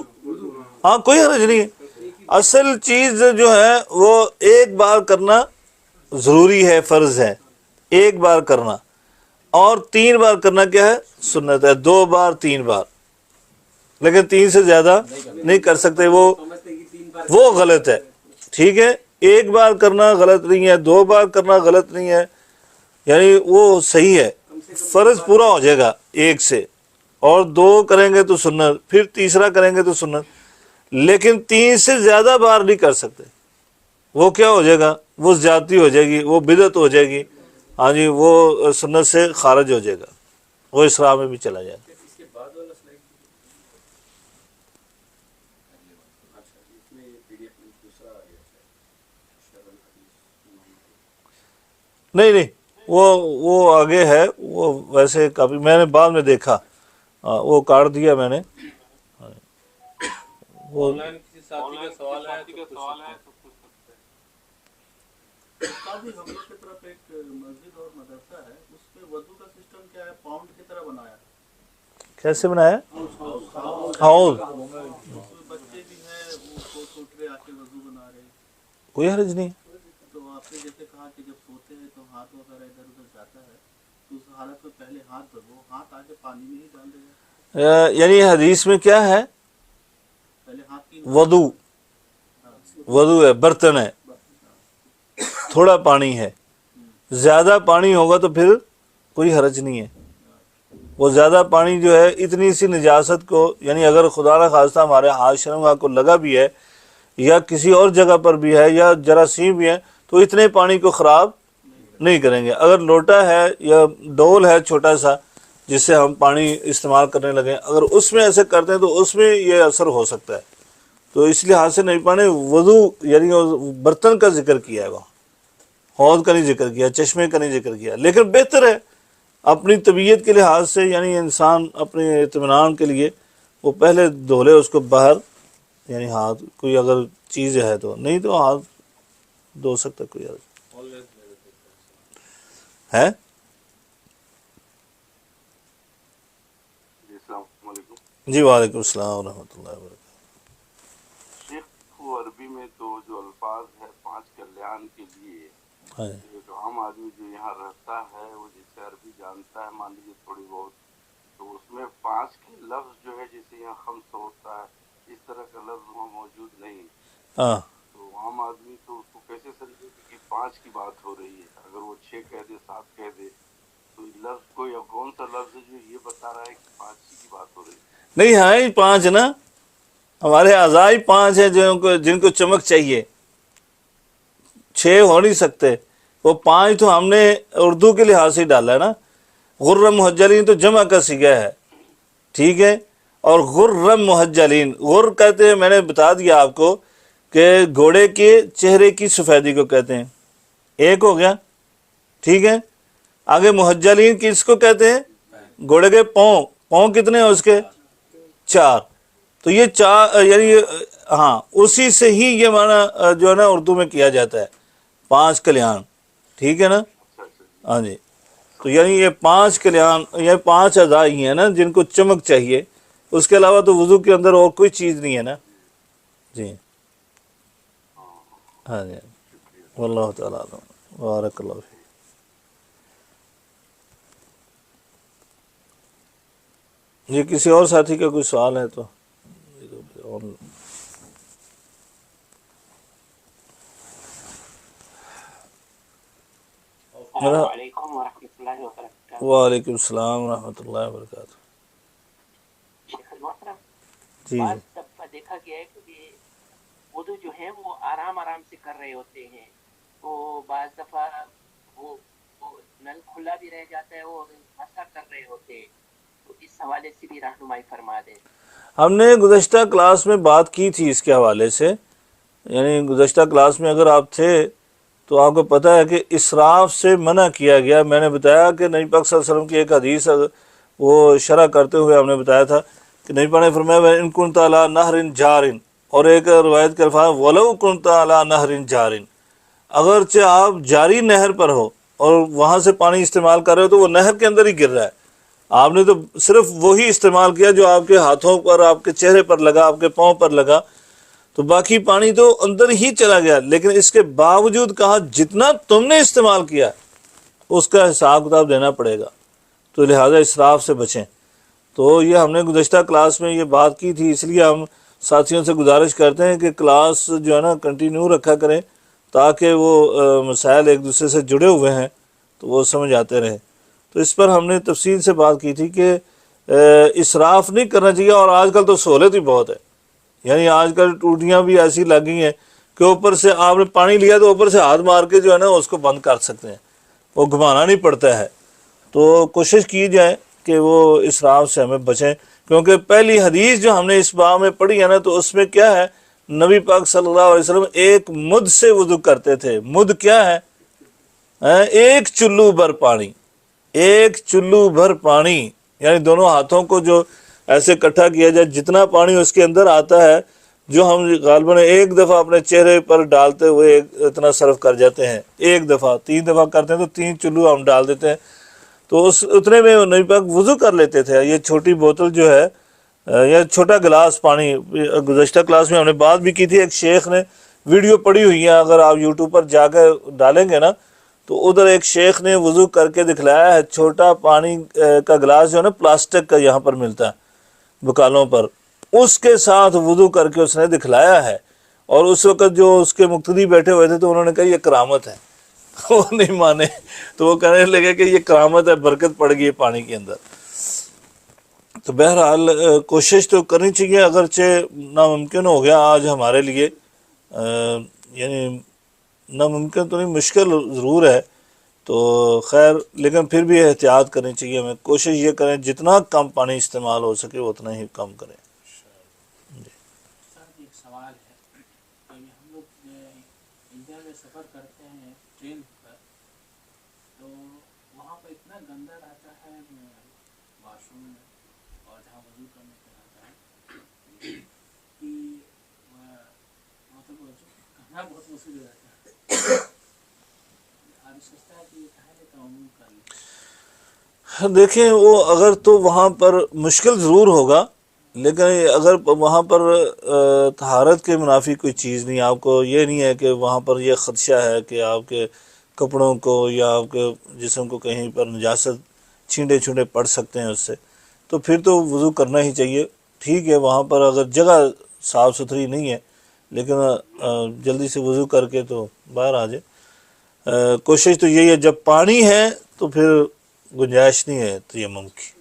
ہاں کوئی حرج نہیں ہے. اصل چیز جو ہے وہ ایک بار کرنا ضروری ہے، فرض ہے ایک بار کرنا، اور 3 بار کرنا کیا ہے؟ سنت ہے. 2 بار 3 بار، لیکن 3 سے زیادہ نہیں کر سکتے، وہ غلط ہے. ٹھیک ہے، ایک بار کرنا غلط نہیں ہے، 2 بار کرنا غلط نہیں ہے، یعنی وہ صحیح ہے. فرض پورا ہو جائے گا 1 سے، اور 2 کریں گے تو سنت، پھر تیسرا کریں گے تو سنت، لیکن 3 سے زیادہ بار نہیں کر سکتے. وہ کیا ہو جائے گا؟ وہ زیادتی ہو جائے گی، وہ بدعت ہو جائے گی، ہاں جی، وہ سنت سے خارج ہو جائے گا، وہ اسراء میں بھی چلا جائے گا. اس کے بعد والا سلائڈ اچھا اس میں یہ پی ڈی ایف میں دوسرا آ گیا ہے شرح الحدیث. نہیں وہ آگے ہے، وہ ویسے کافی میں نے بعد میں دیکھا، وہ کاٹ دیا میں نے. وہ آن لائن کسی ساتھی کا سوال ہے تو پوچھ سکتے ہیں. کافی ہم لوگ کی طرف ایک مسجد اور مدرسہ ہے، اس میں وضو کا سسٹم کیا ہے؟ پاؤنڈ کی طرح بنایا کیسے بنایا؟ اس ہاؤز، میں بچے بھی ہیں، وہ سوچ رہے آ کے وضو بنا رہے. کوئی حرج نہیں. تو آپ نے جیسے کہا کہ جب سوتے ہیں تو ہاتھ وغیرہ ادھر ادھر جاتا ہے، تو اس حالت میں پہلے ہاتھ دھو، ہاتھ آگے پانی میں ہی ڈال دے گا. یعنی حدیث میں کیا ہے؟ پہلے ہاتھ کی وضو ہے، برتن ہے، تھوڑا پانی ہے. زیادہ پانی ہوگا تو پھر کوئی حرج نہیں ہے. وہ زیادہ پانی جو ہے اتنی سی نجاست کو، یعنی اگر خدا نہ خواستہ ہمارے ہاتھ شرمگاہ کو لگا بھی ہے یا کسی اور جگہ پر بھی ہے یا جراثیم بھی ہے، تو اتنے پانی کو خراب نہیں کریں گے. اگر لوٹا ہے یا ڈول ہے چھوٹا سا جس سے ہم پانی استعمال کرنے لگیں، اگر اس میں ایسے کرتے ہیں تو اس میں یہ اثر ہو سکتا ہے. تو اس لحاظ سے نہیں پانے وضو یعنی برتن کا ذکر کیا ہے، وہاں حوض کا نہیں ذکر کیا، چشمے کا نہیں ذکر کیا. لیکن بہتر ہے اپنی طبیعت کے لحاظ سے، یعنی انسان اپنے اطمینان کے لیے وہ پہلے دھو لے اس کو باہر، یعنی ہاتھ کوئی اگر چیز ہے تو، نہیں تو ہاتھ دھو سکتا کوئی حرج Always میرے دیکھتے ہے. جی السلام علیکم. جی وعلیکم السلام ورحمۃ اللہ وبرکاتہ. شیخ وہ عربی میں تو جو الفاظ ہے 5 کلیان کے لیے، ہاں. ایک عام آدمی جو یہاں رہتا ہے وہ جیسے عربی جانتا ہے مان لیجیے تھوڑی بہت، تو اس میں 5 کے لفظ جو ہے جیسے یہاں خمس ہوتا ہے، اس طرح کا لفظ وہاں موجود نہیں. ہاں تو عام آدمی تو اس کو کیسے سمجھے کہ 5 کی بات ہو رہی ہے؟ اگر وہ 6 کہہ دے 7 کہہ دے تو لفظ کو یا کون سا لفظ ہے جو یہ بتا رہا ہے کہ 5 کی بات ہو رہی ہے؟ نہیں، ہاں ہی 5 نا، ہمارے اعضاء 5 ہیں جن کو چمک چاہیے، 6 ہو نہیں سکتے. وہ 5 تو ہم نے اردو کے لحاظ سے ڈالا ہے نا. غرم محجلین تو جمع کا صیغہ ہے، ٹھیک ہے. اور غرم محجلین، غر کہتے ہیں، میں نے بتا دیا آپ کو کہ گھوڑے کے چہرے کی سفیدی کو کہتے ہیں. ایک ہو گیا، ٹھیک ہے. آگے محجلین کس کو کہتے ہیں؟ گھوڑے کے پاؤں کتنے ہیں اس کے؟ 4. تو یہ 4 یعنی ہاں اسی سے ہی یہ معنی جو ہے نا اردو میں کیا جاتا ہے 5 کلیان، ٹھیک ہے نا. ہاں جی، تو یعنی یہ 5 کلیان، یہ 5 اعضاء ہی ہیں نا جن کو چمک چاہیے. اس کے علاوہ تو وضو کے اندر اور کوئی چیز نہیں ہے نا. جی ہاں جی، واللہ تعالیٰ عنہ. بارک اللہ فیک. جی کسی اور ساتھی کا کوئی سوال ہے تو السلام علیکم ورحمۃ اللہ وبرکاتہ. وعلیکم السلام ورحمۃ اللہ وبرکاتہ. شیخ المحترم جی بعض دفعہ دیکھا گیا ہے کہ وضو جو ہے وہ آرام آرام سے کر رہے ہوتے ہیں، تو بعض دفعہ وہ نل کھلا بھی رہ جاتا ہے اور ایسا کر رہے ہوتے ہیں، تو اس حوالے سے بھی رہنمائی فرما دیں۔ ہم نے گزشتہ کلاس میں بات کی تھی اس کے حوالے سے، یعنی گزشتہ کلاس میں اگر آپ تھے تو آپ کو پتہ ہے کہ اسراف سے منع کیا گیا۔ میں نے بتایا کہ نبی پاک صلی اللہ علیہ وسلم کی ایک حدیث وہ شرح کرتے ہوئے ہم نے بتایا تھا کہ نبی پاک نے فرمایا ان کنت علی نہر جار، اور ایک روایت کے الفاظ ولو کنت علی نہر جار، اگرچہ آپ جاری نہر پر ہو اور وہاں سے پانی استعمال کر رہے ہو تو وہ نہر کے اندر ہی گر رہا ہے، آپ نے تو صرف وہی استعمال کیا جو آپ کے ہاتھوں پر، آپ کے چہرے پر لگا، آپ کے پاؤں پر لگا، تو باقی پانی تو اندر ہی چلا گیا، لیکن اس کے باوجود کہا جتنا تم نے استعمال کیا اس کا حساب کتاب دینا پڑے گا، تو لہذا اسراف سے بچیں۔ تو یہ ہم نے گزشتہ کلاس میں یہ بات کی تھی، اس لیے ہم ساتھیوں سے گزارش کرتے ہیں کہ کلاس جو ہے نا کنٹینیو رکھا کریں تاکہ وہ مسائل ایک دوسرے سے جڑے ہوئے ہیں تو وہ سمجھ آتے رہیں۔ تو اس پر ہم نے تفصیل سے بات کی تھی کہ اسراف نہیں کرنا چاہیے، اور آج کل تو سہولت ہی بہت ہے، یعنی آج کل ٹوٹیاں بھی ایسی لگ گئی ہیں کہ اوپر سے آپ نے پانی لیا تو اوپر سے ہاتھ مار کے جو ہے نا اس کو بند کر سکتے ہیں، وہ گھمانا نہیں پڑتا ہے۔ تو کوشش کی جائے کہ وہ اسراف سے ہمیں بچیں، کیونکہ پہلی حدیث جو ہم نے اس باب میں پڑھی ہے نا تو اس میں کیا ہے، نبی پاک صلی اللہ علیہ وسلم ایک مد سے وضو کرتے تھے۔ مد کیا ہے؟ ایک چلو بھر پانی، ایک چلو بھر پانی، یعنی دونوں ہاتھوں کو جو ایسے اکٹھا کیا جائے، جتنا پانی اس کے اندر آتا ہے، جو ہم غالباً ایک دفعہ اپنے چہرے پر ڈالتے ہوئے اتنا صرف کر جاتے ہیں، ایک دفعہ 3 دفعہ کرتے ہیں تو 3 چلو ہم ڈال دیتے ہیں، تو اس اتنے میں نبی پاک وضو کر لیتے تھے۔ یہ چھوٹی بوتل جو ہے یا چھوٹا گلاس پانی، گزشتہ کلاس میں ہم نے بات بھی کی تھی، ایک شیخ نے ویڈیو پڑی ہوئی ہے، اگر آپ یوٹیوب پر جا کے ڈالیں گے نا تو ادھر ایک شیخ نے وضو کر کے دکھلایا ہے، چھوٹا پانی کا گلاس جو ہے نا پلاسٹک کا یہاں پر ملتا ہے بکالوں پر، اس کے ساتھ وضو کر کے اس نے دکھلایا ہے، اور اس وقت جو اس کے مقتدی بیٹھے ہوئے تھے تو انہوں نے کہا یہ کرامت ہے، وہ نہیں مانے، تو وہ کہنے لگے کہ یہ کرامت ہے، برکت پڑ گئی ہے پانی کے اندر۔ تو بہرحال کوشش تو کرنی چاہیے، اگرچہ ناممکن ہو گیا آج ہمارے لیے، یعنی ناممکن تو نہیں، مشکل ضرور ہے، تو خیر لیکن پھر بھی احتیاط کرنی چاہیے ہمیں، کوشش یہ کریں جتنا کم پانی استعمال ہو سکے اتنا ہی کم کریں۔ سر ایک سوال ہے کہ ہم لوگ انڈیا میں سفر کرتے ہیں ٹرین پر، تو وہاں پہ اتنا گندا رہتا ہے واش روم میں اور جہاں وضو کرنے کا رہتا ہے کہ مطلب کہنا بہت مشکل ہو جاتا ہے۔ آدمی سوچتا ہے کہ یہ کہنے کا عموم کر لیں۔ دیکھیں وہ اگر تو وہاں پر مشکل ضرور ہوگا، لیکن اگر وہاں پر طہارت کے منافی کوئی چیز نہیں، آپ کو یہ نہیں ہے کہ وہاں پر یہ خدشہ ہے کہ آپ کے کپڑوں کو یا آپ کے جسم کو کہیں پر نجاست چھینٹے پڑ سکتے ہیں اس سے، تو پھر تو وضو کرنا ہی چاہیے۔ ٹھیک ہے وہاں پر اگر جگہ صاف ستھری نہیں ہے، لیکن جلدی سے وضو کر کے تو باہر آ جائے۔ کوشش تو یہی ہے جب پانی ہے تو پھر گنجائش نہیں ہے تیمم کی،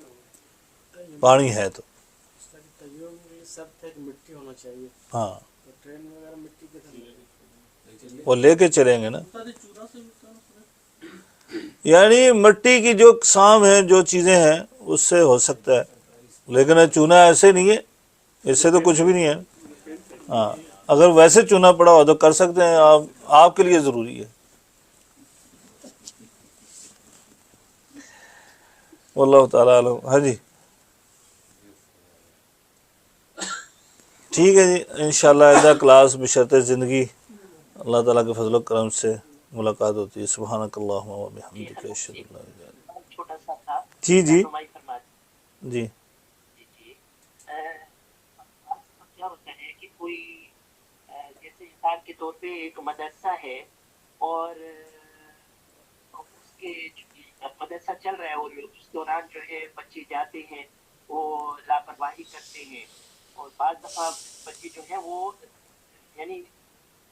پانی ہے تو تیمم میں سب تک مٹی ہونا چاہیے، ہاں تو ٹرین میں اگر مٹی کے ساتھ وہ لے کے چلیں گے نا، چورا سے ملتا ہے یعنی مٹی کی جو اقسام ہیں، جو چیزیں ہیں اس سے ہو سکتا ہے، لیکن چونا ایسے نہیں ہے، اس سے تو کچھ بھی نہیں ہے۔ ہاں اگر ویسے چونا پڑا ہو تو کر سکتے ہیں، آپ کے لیے ضروری ہے۔ واللہ تعالیٰ عالم۔ ہاں جی ٹھیک ہے جی، انشاءاللہ آئندہ کلاس بشرط زندگی اللہ تعالیٰ کے فضل و کرم سے ملاقات ہوتی ہے۔ سبحانک اللہم و بحمدک اشہد ان لا الہ الا انت۔ چھوٹا سا تھا، جی رہنمائی فرما جی دیجیے۔ کیا ہوتا ہے کہ کوئی جیسے مثال کے طور پہ ایک مدرسہ ہے اور اس کے مدرسہ چل رہا ہے اور اس دوران جو ہے بچے جاتے ہیں وہ لاپرواہی کرتے ہیں، اور بعض دفعہ بچے جو ہیں وہ یعنی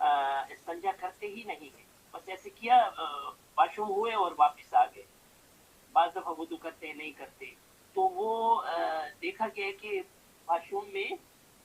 استنجا کرتے ہی نہیں ہیں، بس ایسے کیا واش روم ہوئے اور واپس آ گئے، بعض دفعہ وضو کرتے نہیں کرتے، تو وہ دیکھا گیا کہ واش روم میں